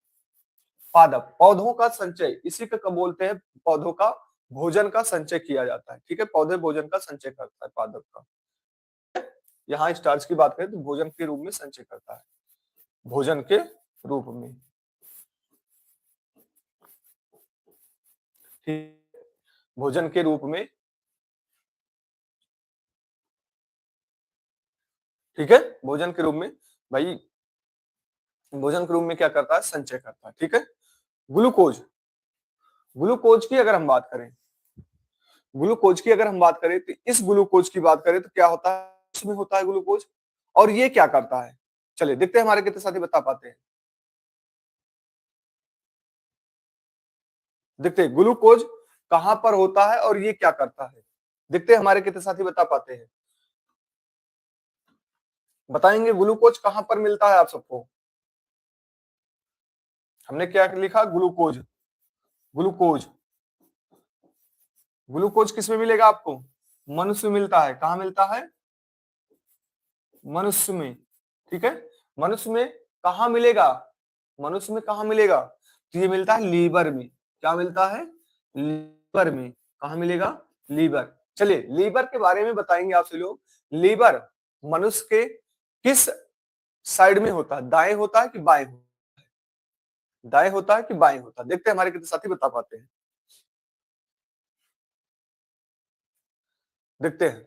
पादप, पौधों का संचय, इसी को कब बोलते हैं? पौधों का भोजन का संचय किया जाता है। ठीक है, पौधे भोजन का संचय करता है, पादप का। यहाँ स्टार्च की बात करें तो भोजन के रूप में संचय करता है, भोजन के रूप में, ठीक, भोजन के रूप में, ठीक है, भोजन के रूप में भाई, भोजन के रूप में क्या करता है, संचय करता है, ठीक है। ग्लूकोज, ग्लूकोज की अगर हम बात करें, ग्लूकोज की अगर हम बात करें तो इस ग्लूकोज की बात करें तो क्या होता है, इसमें होता है ग्लूकोज, और ये क्या करता है, चलिए देखते हैं हमारे कितने साथी बता पाते हैं। देखते हैं ग्लूकोज कहां पर होता है और ये क्या करता है, देखते हैं हमारे कितने साथी बता पाते हैं। बताएंगे ग्लूकोज कहां पर मिलता है आप सबको। हमने क्या लिखा, ग्लूकोज, ग्लूकोज, ग्लूकोज किस में मिलेगा आपको, मनुष्य में मिलता है, कहां मिलता है, मनुष्य में, ठीक है। मनुष्य में कहां मिलेगा, मनुष्य में कहां मिलेगा, तो ये मिलता है लीवर में, क्या मिलता है, लीवर में, कहां मिलेगा, लीवर। चलिए लीवर के बारे में बताएंगे आपसे लोग, लीवर मनुष्य के किस साइड में होता है, दाएं होता है कि बाएं होता है, दाएं होता है कि बाएं होता है, देखते हैं हमारे कितने साथी बता पाते हैं। देखते हैं,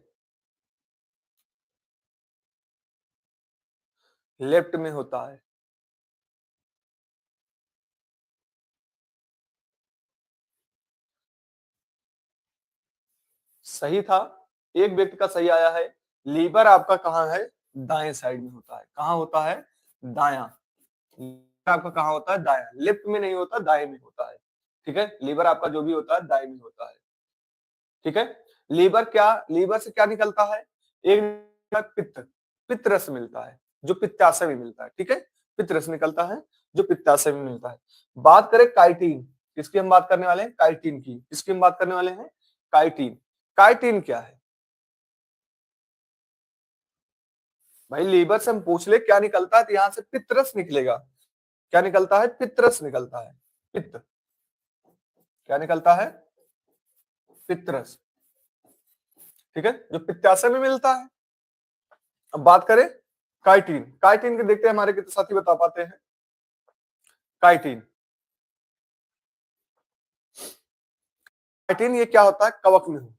लेफ्ट में होता है, सही था, एक व्यक्ति का सही आया है। लीवर आपका कहाँ है, दाएं साइड में होता है, कहाँ होता है, दाया, लीवर आपका कहाँ होता है, दाया, लेफ्ट में नहीं होता, दाएं में होता है, ठीक है। लीवर आपका जो भी होता है दाएं में होता है, ठीक है। लीवर क्या, लीवर से क्या निकलता है, एक निकलता है पित्त, पित्त रस मिलता है, जो पित्ताशय में मिलता है, ठीक है, पित्त रस निकलता है जो पित्ताशय में मिलता है। बात करें काइटिन, किसकी हम बात करने वाले हैं, काइटिन की, किसकी हम बात करने वाले हैं, काइटिन। काइटिन क्या है भाई, लीवर से हम पूछ ले क्या निकलता है तो यहां से पित्तरस निकलेगा, क्या निकलता है, पित्तरस निकलता है, पित्त, क्या निकलता है, पित्तरस, ठीक है, जो पित्ताशय में मिलता है। अब बात करें काइटिन, काइटिन के देखते हैं हमारे कितने साथी बता पाते हैं। काइटिन, काइटिन ये क्या होता है, कवक में हो,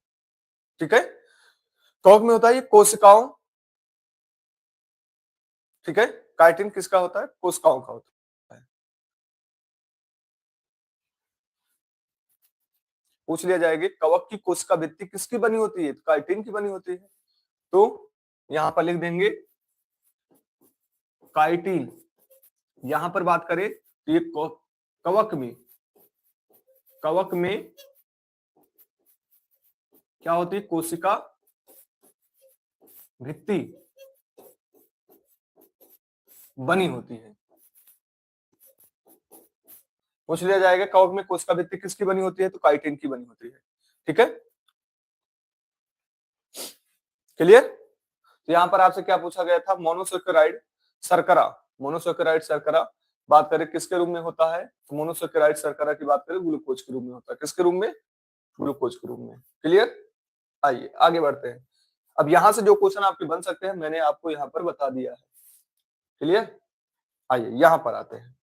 ठीक है, कवक में होता है, ये कोशिकाओं, ठीक है। काइटिन किसका होता है, कोशिकाओं का होता है। पूछ लिया जाएगा कवक की कोशिका भित्ति किसकी बनी होती है, तो काइटिन की बनी होती है, तो यहां पर लिख देंगे काइटिन। यहां पर बात करें तो ये कवक में, कवक में क्या होती है, कोशिका भित्ति बनी होती है। पूछ लिया जाएगा कवक में कोशिका भित्ति किसकी बनी होती है, तो काइटिन की बनी होती है, ठीक है, क्लियर। तो यहां पर आपसे क्या पूछा गया था, मोनोसेक्राइड शर्करा, मोनोसेक्राइड शर्करा बात करें किसके रूप में होता है, तो मोनोसेक्राइड शर्करा की बात करें ग्लूकोज के रूप में होता है, किसके रूप में, ग्लूकोज के रूप में, क्लियर। आइए आगे बढ़ते हैं। अब यहां से जो क्वेश्चन आपके बन सकते हैं मैंने आपको यहाँ पर बता दिया है, क्लियर। आइए यहां पर आते हैं,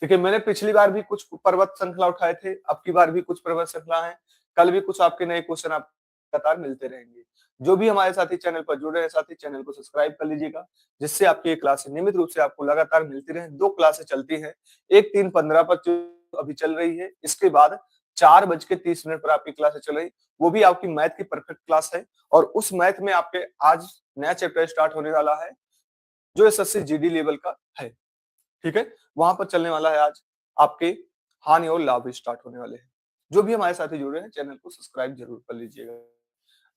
देखिए मैंने पिछली बार भी कुछ पर्वत श्रृंखला उठाए थे, अब की बार भी कुछ पर्वत श्रृंखला है, कल भी कुछ आपके नए क्वेश्चन आप लगातार मिलते रहेंगे। जो भी हमारे साथी चैनल पर जुड़े हैं साथी, चैनल को सब्सक्राइब कर लीजिएगा, जिससे आपकी ये क्लासें नियमित रूप से आपको लगातार मिलती रहे। दो क्लासें चलती हैं, एक 3:15 पर जो अभी चल रही है, इसके बाद 4:30 पर आपकी क्लासें चल रही, वो भी आपकी मैथ की परफेक्ट क्लास है। और उस मैथ में आपके आज नया चैप्टर स्टार्ट होने वाला है जो एसएससी जीडी लेवल का है, ठीक है, वहां पर चलने वाला है आज आपके हानि और लाभ स्टार्ट होने वाले हैं। जो भी हमारे साथी जुड़े हैं चैनल को सब्सक्राइब जरूर कर लीजिएगा।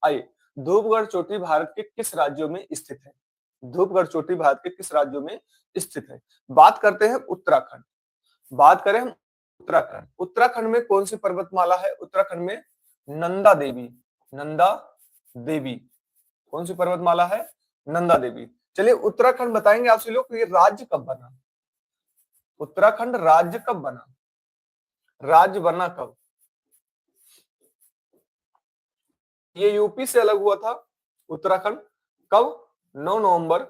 आइए, धूपगढ़ चोटी भारत के किस राज्यों में स्थित है, धूपगढ़ चोटी भारत के किस राज्यों में स्थित है। बात करते हैं उत्तराखंड, बात करें हम उत्तराखंड, उत्तराखंड में कौन सी पर्वतमाला है, उत्तराखंड में नंदा देवी, नंदा देवी, कौन सी पर्वतमाला है, नंदा देवी। चलिए उत्तराखंड बताएंगे आपसे लोग, ये राज्य कब बना, उत्तराखंड राज्य कब बना, राज्य बना कब, ये यूपी से अलग हुआ था उत्तराखंड, कब, 9 नवंबर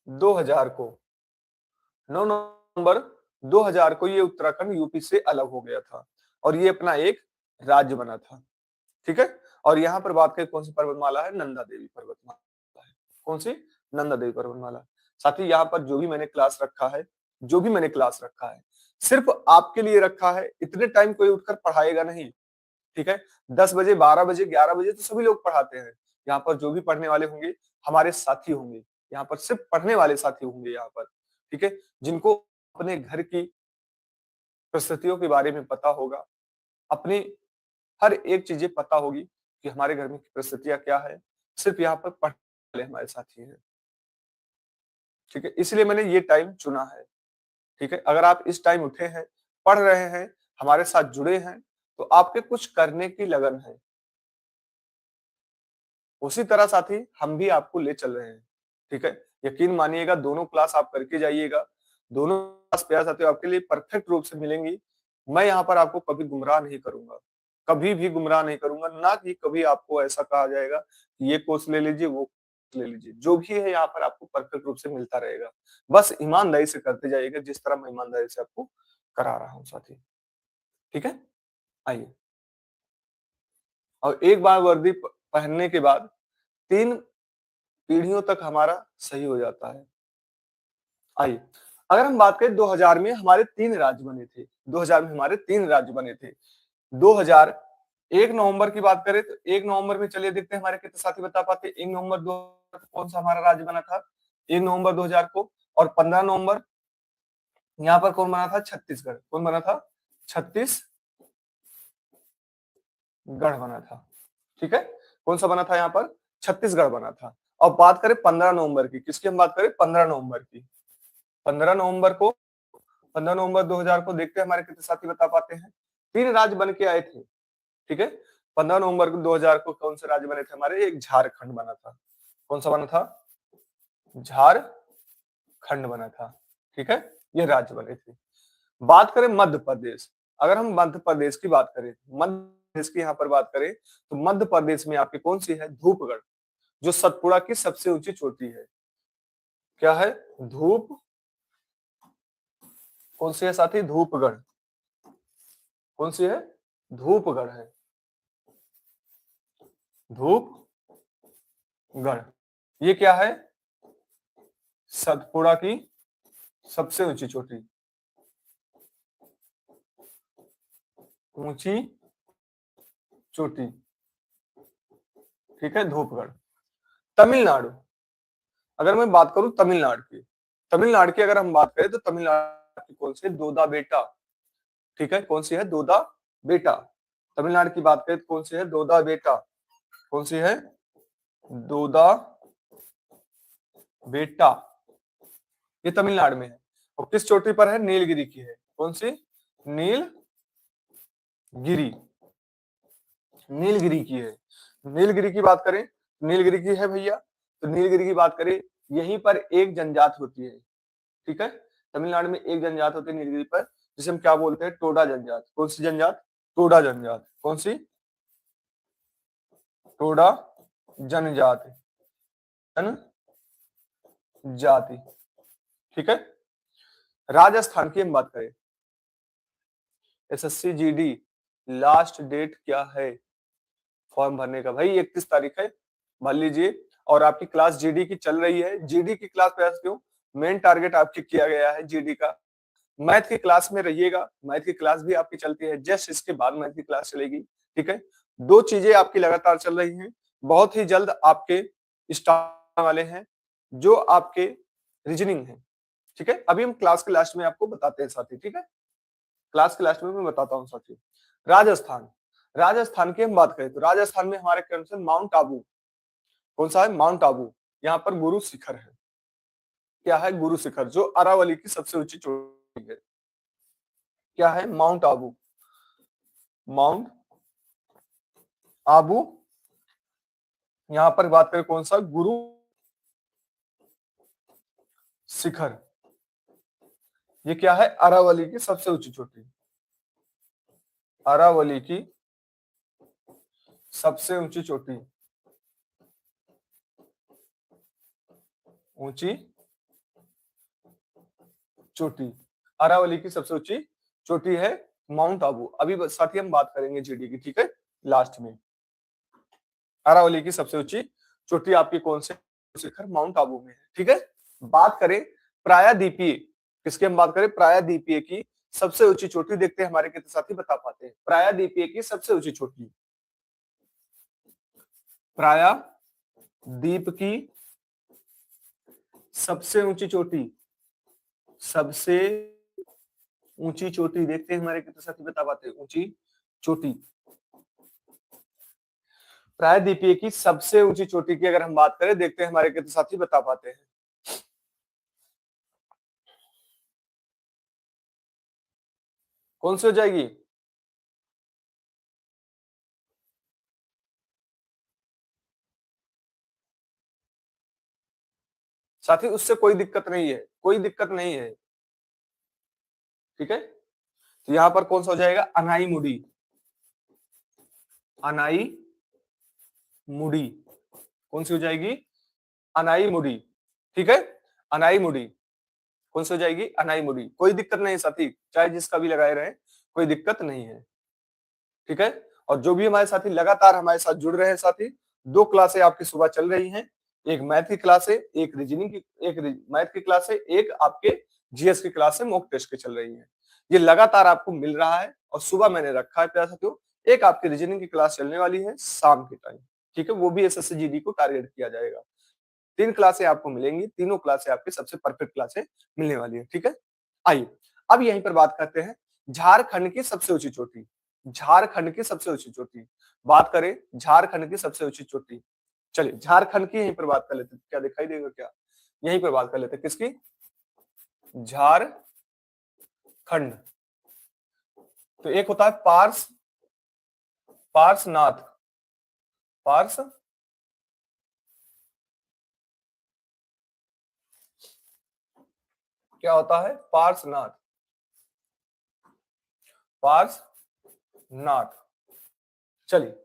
2000 को 9 नवंबर 2000 को ये उत्तराखंड यूपी से अलग हो गया था और ये अपना एक राज्य बना था। ठीक है। और यहाँ पर बात करें कौन सी पर्वतमाला है, नंदा देवी पर्वतमाला है। कौन सी, नंदा देवी पर्वतमाला। साथ ही यहाँ पर जो भी मैंने क्लास रखा है, जो भी मैंने क्लास रखा है सिर्फ आपके लिए रखा है। इतने टाइम कोई उठकर पढ़ाएगा नहीं। ठीक है। 10 बजे, 12 बजे, 11 बजे तो सभी लोग पढ़ाते हैं। यहाँ पर जो भी पढ़ने वाले होंगे हमारे साथी होंगे। यहाँ पर सिर्फ पढ़ने वाले साथी होंगे यहाँ पर। ठीक है। जिनको अपने घर की परिस्थितियों के बारे में पता होगा, अपनी हर एक चीजें पता होगी कि हमारे घर में परिस्थितियां क्या है। सिर्फ यहाँ पर पढ़ने वाले हमारे साथी हैं। ठीक है। इसलिए मैंने ये टाइम चुना है। ठीक है। अगर आप इस टाइम उठे हैं, पढ़ रहे हैं, हमारे साथ जुड़े हैं, तो आपके कुछ करने की लगन है। उसी तरह साथी हम भी आपको ले चल रहे हैं। ठीक है। यकीन मानिएगा, दोनों क्लास आप करके जाइएगा। दोनों क्लास प्यार साथी आपके लिए परफेक्ट रूप से मिलेंगी। मैं यहाँ पर आपको कभी गुमराह नहीं करूंगा, कभी भी गुमराह नहीं करूंगा। ना कि कभी आपको ऐसा कहा जाएगा कि ये कोर्स ले लीजिए, वो कोर्स ले लीजिए। जो भी है यहाँ पर आपको परफेक्ट रूप से मिलता रहेगा। बस ईमानदारी से करते जाइएगा, जिस तरह मैं ईमानदारी से आपको करा रहा हूँ साथी। ठीक है। आइए, और एक बार वर्दी पहनने के बाद 3 पीढ़ियों तक हमारा सही हो जाता है। आइए, अगर हम बात करें 2000 में हमारे 3 राज्य बने थे। 2000 में हमारे 3 राज्य बने थे। 2001 नवंबर की बात करें तो 1 नवंबर में चलिए देखते हैं हमारे कितने साथी बता पाते हैं। 1 नवंबर 2000 को कौन सा हमारा राज्य बना था, 1 नवंबर 2000 को। और 15 नवंबर यहाँ पर कौन बना था, छत्तीसगढ़। कौन बना था, छत्तीसगढ़ बना था। ठीक है। कौन सा बना था यहाँ पर, छत्तीसगढ़ बना था। अब बात करें 15 नवंबर की, किसकी हम बात करें, 15 नवंबर की। 15 नवंबर को, 15 नवंबर 2000 को देखते हैं हमारे कितने साथी बता पाते हैं। 3 राज्य बन के आए थे। ठीक है। 15 नवंबर को 2000 को कौन से राज्य बने थे हमारे, एक झारखंड बना था। कौन सा बना था, झारखंड बना था। ठीक है। ये राज्य बने थे। बात करें मध्य प्रदेश, अगर हम मध्य प्रदेश की बात करें, मध्य प्रदेश की यहाँ पर बात करें तो मध्य प्रदेश में आपकी कौन सी है, धूपगढ़, जो सतपुड़ा की सबसे ऊंची चोटी है। क्या है, धूप, कौन सी है साथी, धूपगढ़। कौन सी है, धूपगढ़ है, धूपगढ़। ये क्या है, सतपुड़ा की सबसे ऊंची चोटी, ऊंची चोटी। ठीक है, धूपगढ़। तमिलनाडु, अगर मैं बात करूं तमिलनाडु की, तमिलनाडु की अगर हम बात करें तो तमिलनाडु की कौन सी, दोदा बेटा। ठीक है। कौन सी है, दोदा बेटा। तमिलनाडु की बात करें तो कौन सी है, दोदा बेटा। कौन सी है, दोदा बेटा। ये तमिलनाडु में है। और किस चोटी पर है, नीलगिरी की है। कौन सी, नीलगिरी, नीलगिरी की है। नीलगिरी की बात करें, नीलगिरी की है भैया, तो नीलगिरी की बात करें, यहीं पर एक जनजात होती है। ठीक है। तमिलनाडु में एक जनजात होती है नीलगिरी पर, जिसे हम क्या बोलते हैं, टोडा जनजात। कौन सी जनजात, टोडा जनजात। कौन सी, टोडा जनजात, जनजाति। ठीक है। राजस्थान की हम बात करें, एसएससी जीडी लास्ट डेट क्या है फॉर्म भरने का, भाई 31 तारीख है, भर लीजिए। और आपकी क्लास जीडी की चल रही है। जीडी की क्लास प्रयास क्यों, मेन टारगेट आपके किया गया है जीडी का। मैथ की क्लास में रहिएगा, मैथ की क्लास भी आपकी चलती है, जस्ट इसके बाद मैथ की क्लास चलेगी। ठीक है। 2 चीजें आपकी लगातार चल रही हैं। बहुत ही जल्द आपके स्टार्ट वाले हैं, जो आपके रीजनिंग है। ठीक है। अभी हम क्लास के लास्ट में आपको बताते हैं साथी। ठीक है। क्लास के लास्ट में मैं बताता हूँ साथी। राजस्थान, राजस्थान की हम बात करें तो राजस्थान में हमारे क्रम माउंट आबू। कौन सा है, माउंट आबू। यहाँ पर गुरु शिखर है। क्या है, गुरु शिखर, जो अरावली की सबसे ऊंची चोटी है। क्या है, माउंट आबू, माउंट आबू। यहाँ पर बात करें कौन सा, गुरु शिखर। ये क्या है, अरावली की सबसे ऊंची चोटी, अरावली की सबसे ऊंची चोटी, ऊंची चोटी। अरावली की सबसे ऊंची चोटी है माउंट आबू। अभी साथी हम बात करेंगे जीडी की, ठीक है, लास्ट में। अरावली की सबसे ऊंची चोटी आपकी कौन से शिखर माउंट आबू में है, ठीक है। बात करें प्रायद्वीपीय, किसकी हम बात करें, प्रायद्वीपीय की सबसे ऊंची चोटी, देखते हैं हमारे कितने साथी बता पाते हैं। प्रायद्वीपीय की सबसे ऊंची चोटी, प्रायद्वीप की सबसे ऊंची चोटी, सबसे ऊंची चोटी, देखते हैं हमारे कितने साथी बता पाते हैं। ऊंची चोटी, प्रायद्वीपीय की सबसे ऊंची चोटी की अगर हम बात करें, देखते हैं हमारे कितने साथी बता पाते हैं। कौन सी हो जाएगी? साथी उससे कोई दिक्कत नहीं है, कोई दिक्कत नहीं है, ठीक है। तो यहां पर कौन सा हो जाएगा? अनाई मुडी, अनाई मुडी, कौन सी हो जाएगी? अनाई मुडी, ठीक है, अनाई मुडी कौन सी हो जाएगी? अनाई मुडी। कोई दिक्कत नहीं साथी, चाहे जिसका भी लगाए रहे, कोई दिक्कत नहीं है, ठीक है। और जो भी हमारे साथी लगातार हमारे साथ जुड़ रहे हैं साथी, दो क्लासें आपकी सुबह चल रही हैं, एक मैथ की क्लास है, एक रीजनिंग की, एक मैथ की क्लास है, एक आपके जीएस की क्लास है, मॉक टेस्ट की चल रही है। ये लगातार आपको मिल रहा है। और सुबह मैंने रखा है प्यारे साथियों, एक आपकी रीजनिंग की क्लास चलने वाली है शाम के टाइम, ठीक है, वो भी एसएससी जीडी को टारगेट किया जाएगा। 3 क्लासें आपको मिलेंगी, तीनों क्लासें आपकी सबसे परफेक्ट क्लासें मिलने वाली है, ठीक है। आइए अब यहीं पर बात करते हैं झारखंड की सबसे ऊंची चोटी, झारखंड की सबसे ऊंची चोटी। बात करें झारखंड की सबसे ऊंची चोटी, चलिए झारखंड की यहीं पर बात कर लेते हैं। क्या दिखाई देगा क्या? यहीं पर बात कर लेते हैं किसकी? झारखंड। तो एक होता है पार्स, पार्सनाथ, पार्स क्या होता है? पार्सनाथ, पार्सनाथ। चलिए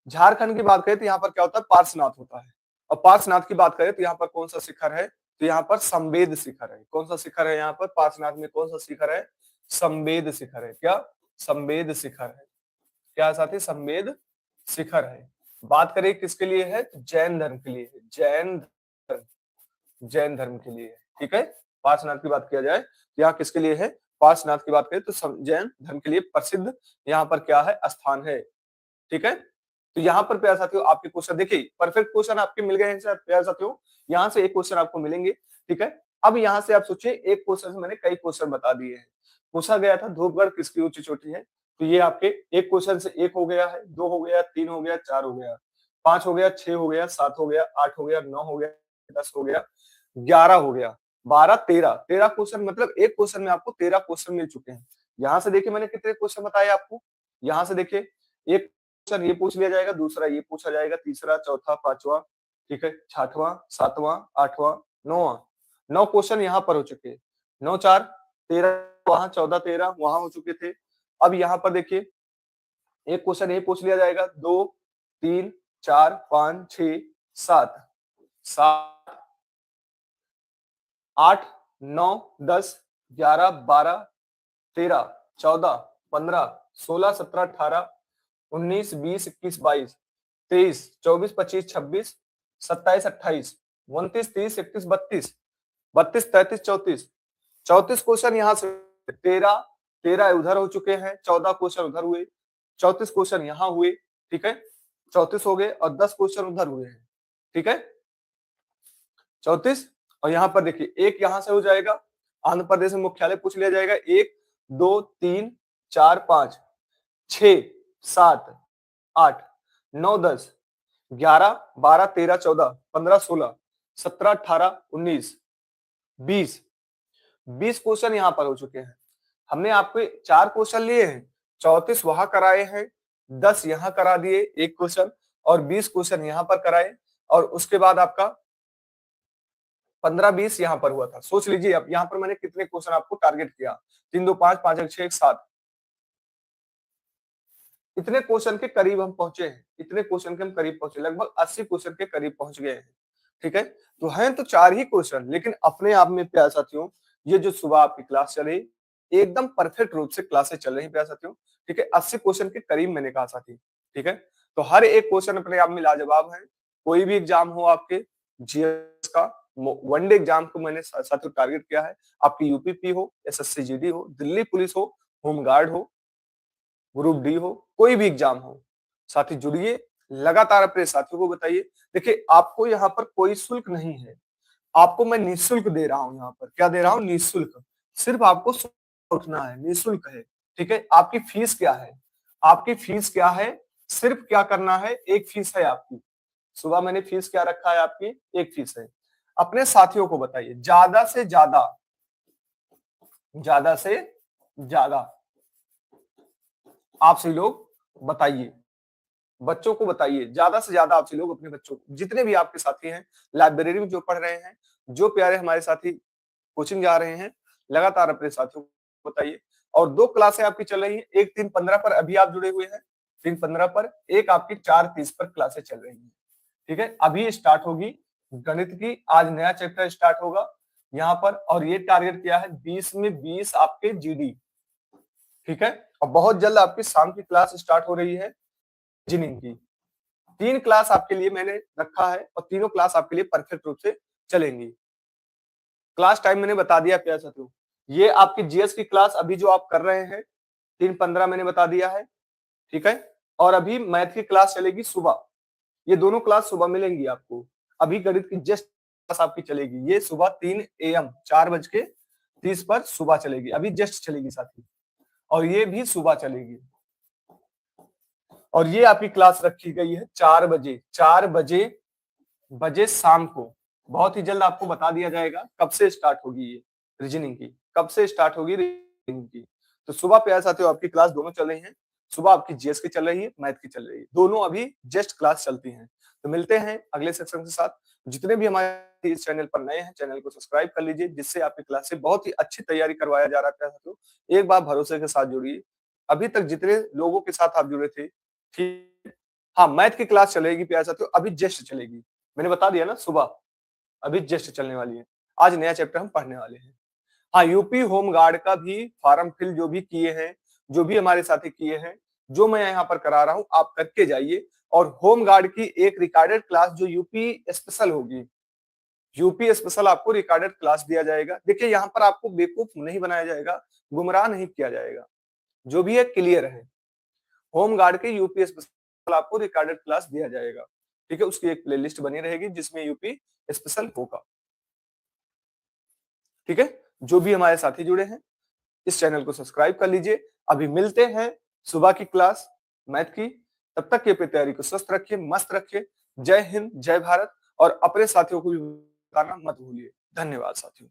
झारखंड की बात करें तो यहाँ पर क्या होता है? पार्श्वनाथ होता है। और पार्श्वनाथ की बात करें तो यहाँ पर कौन सा शिखर है? तो यहाँ पर संवेद शिखर है। कौन सा शिखर है यहाँ पर? पार्श्वनाथ में कौन सा शिखर है? संवेद शिखर है। क्या? संवेद शिखर है। क्या साथी? संवेद शिखर है। बात करें किसके लिए है? जैन धर्म के लिए है, जैन धर्म, जैन धर्म के लिए है, ठीक है। पार्श्वनाथ की बात किया जाए तो यहाँ किसके लिए है? पार्श्वनाथ की बात करें तो जैन धर्म के लिए प्रसिद्ध यहाँ पर क्या है? स्थान है, ठीक है। तो यहाँ पर प्यारे साथियों आपके क्वेश्चन देखिए, परफेक्ट क्वेश्चन आपके मिल गए हैं प्यारे साथियों। यहाँ से एक क्वेश्चन आपको मिलेंगे, ठीक है। अब यहाँ से आप सोचिए, एक क्वेश्चन से मैंने कई क्वेश्चन बता दिए हैं। पूछा गया था धूपगढ़ किसकी ऊंची चोटी है, तो ये आपके एक क्वेश्चन से एक हो गया है, दो हो गया, तीन हो गया, चार हो गया, पांच हो गया, छह हो गया, सात हो गया, आठ हो गया, नौ हो गया, 10 हो गया, 11 हो गया, 12, 13, 13 क्वेश्चन, मतलब एक क्वेश्चन में आपको 13 क्वेश्चन मिल चुके हैं। यहाँ से देखिए मैंने कितने क्वेश्चन बताए आपको, यहाँ से देखिए एक क्वेश्चन ये पूछ लिया जाएगा, दूसरा ये पूछा जाएगा, तीसरा, चौथा, पांचवा, ठीक है, छठवां, सातवां, आठवां, नौवां, 9 क्वेश्चन यहाँ पर हो चुके हैं। 9 4 13, वहां 14 13 वहां हो चुके थे। अब यहाँ पर देखिए एक क्वेश्चन ये पूछ लिया जाएगा, 2 3 4 5 6 7 7 8 9 10 11 12 13 14 15 16 17 18 19 20 21 22 23 24 25 26 27 28 29 30 31 32 32 33 34 34 क्वेश्चन यहाँ से, 13 13 उधर हो चुके हैं, 14 क्वेश्चन उधर हुए, 34 क्वेश्चन यहाँ हुए, ठीक है, 34 हो गए और 10 क्वेश्चन उधर हुए हैं, ठीक है, 34। और यहाँ पर देखिए एक यहाँ से हो जाएगा, आंध्र प्रदेश में मुख्यालय पूछ लिया जाएगा, 1 2 3 4 5 6 7 8 9 10 11 12 13 14 15 16 17 18 19 20 20 क्वेश्चन यहाँ पर हो चुके हैं। हमने आपको 4 क्वेश्चन लिए हैं, 34 वहां कराए हैं, 10 यहाँ करा दिए एक क्वेश्चन, और 20 क्वेश्चन यहाँ पर कराए, और उसके बाद आपका 15-20 यहाँ पर हुआ था। सोच लीजिए अब यहाँ पर मैंने कितने क्वेश्चन आपको टारगेट किया, 3 2 5 5 1 6 1 7, इतने क्वेश्चन के करीब हम पहुंचे हैं, इतने क्वेश्चन के हम करीब पहुंचे, लगभग 80 क्वेश्चन के करीब पहुंच गए हैं, ठीक है। तो हैं तो 4 ही क्वेश्चन, लेकिन अपने आप में प्यारे साथियों ये जो सुबह आपकी क्लास चल रही, एकदम परफेक्ट रूप से क्लासेस चल रही हैं प्यारे साथियों। ठीक है, 80 क्वेश्चन के करीब मैंने कहा साथी। ठीक है, तो हर एक क्वेश्चन अपने आप में लाजवाब है। कोई भी एग्जाम हो आपके जीएस का, वनडे एग्जाम को मैंने साथियों टारगेट किया है। आपकी यूपीपी हो, एसएससी जीडी हो, दिल्ली पुलिस हो, होमगार्ड हो, ग्रुप डी हो, कोई भी एग्जाम हो, साथी जुड़िए, लगातार अपने साथियों को बताइए। देखिए, आपको यहाँ पर कोई शुल्क नहीं है, आपको मैं निःशुल्क दे रहा हूँ यहाँ पर। क्या दे रहा हूँ? निःशुल्क। सिर्फ आपको उठना है, निःशुल्क है। ठीक है, आपकी फीस क्या है? आपकी फीस क्या है? सिर्फ क्या करना है, एक फीस है आपकी। सुबह मैंने फीस क्या रखा है आपकी? एक फीस है। अपने साथियों को बताइए, ज्यादा से ज्यादा, ज्यादा से ज्यादा आप सभी लोग बताइए, बच्चों को बताइए, ज्यादा से ज्यादा आप सभी लोग अपने बच्चों को, जितने भी आपके साथी हैं, लाइब्रेरी में जो पढ़ रहे हैं, जो प्यारे हमारे साथी कोचिंग जा रहे हैं, लगातार अपने साथियों को बताइए। और 2 क्लासें आपकी चल रही हैं, एक 3:15 पर अभी आप जुड़े हुए हैं, 3:15 पर, एक आपकी 4:30 पर क्लासें चल रही हैं। ठीक है, अभी स्टार्ट होगी गणित की, आज नया चैप्टर स्टार्ट होगा यहाँ पर, और ये टारगेट किया है 20 में 20 आपके जीडी। ठीक है, और बहुत जल्द आपकी शाम की क्लास स्टार्ट हो रही है रीजनिंग की। 3 क्लास आपके लिए मैंने रखा है और तीनों क्लास आपके लिए परफेक्ट रूप से चलेंगी। क्लास टाइम मैंने बता दिया प्यारे साथियों। ये आपकी जीएस की क्लास अभी जो आप कर रहे हैं, 3:15 मैंने बता दिया है। ठीक है, और अभी मैथ की क्लास चलेगी सुबह। ये दोनों क्लास सुबह मिलेंगी आपको। अभी गणित की जस्ट क्लास आपकी चलेगी, ये सुबह 3 AM 4:30 पर सुबह चलेगी, अभी जस्ट चलेगी साथी। और ये भी सुबह चलेगी। और ये आपकी क्लास रखी गई है 4 बजे, 4 बजे शाम को। बहुत ही जल्द आपको बता दिया जाएगा कब से स्टार्ट होगी ये रीजनिंग की, कब से स्टार्ट होगी रीजनिंग की। तो सुबह प्यारे साथियों आपकी क्लास दोनों चल रही हैं। सुबह आपकी जीएस की चल रही है, मैथ की चल रही है, दोनों अभी जस्ट क्लास चलती हैं। तो मिलते हैं अगले सेक्शन के साथ। जितने भी हमारे इस चैनल पर नए हैं, चैनल को सब्सक्राइब कर लीजिए, जिससे आपकी क्लास से बहुत ही अच्छी तैयारी करवाया जा रहा है प्यारे साथियों। एक बार भरोसे के साथ जुड़िए। अभी तक जितने लोगों के साथ आप जुड़े थे, ठीक, हाँ, मैथ की क्लास चलेगी प्यारे साथियों, अभी जस्ट चलेगी। मैंने बता दिया ना, सुबह अभी जस्ट चलने वाली है। आज नया चैप्टर हम पढ़ने वाले हैं। हाँ, यूपी होम गार्ड का भी फॉर्म फिल जो भी किए हैं, जो भी हमारे साथी किए हैं, जो मैं यहाँ पर करा रहा हूँ, आप करके जाइए। और होम गार्ड की एक रिकॉर्डेड क्लास जो यूपी स्पेशल होगी, यूपी स्पेशल आपको रिकॉर्डेड क्लास दिया जाएगा। देखिए, यहाँ पर आपको बेवकूफ नहीं बनाया जाएगा, गुमराह नहीं किया जाएगा, जो भी है क्लियर है। होम गार्ड के यूपी स्पेशल आपको रिकॉर्डेड क्लास दिया जाएगा। ठीक है, उसकी एक प्लेलिस्ट बनी रहेगी जिसमें यूपी स्पेशल होगा। ठीक है, जो भी हमारे साथी जुड़े हैं, इस चैनल को सब्सक्राइब कर लीजिए। अभी मिलते हैं सुबह की क्लास मैथ की। तब तक की अपनी तैयारी को स्वस्थ रखिए, मस्त रखिए। जय हिंद, जय भारत। और अपने साथियों को भी बताना मत भूलिए। धन्यवाद साथियों।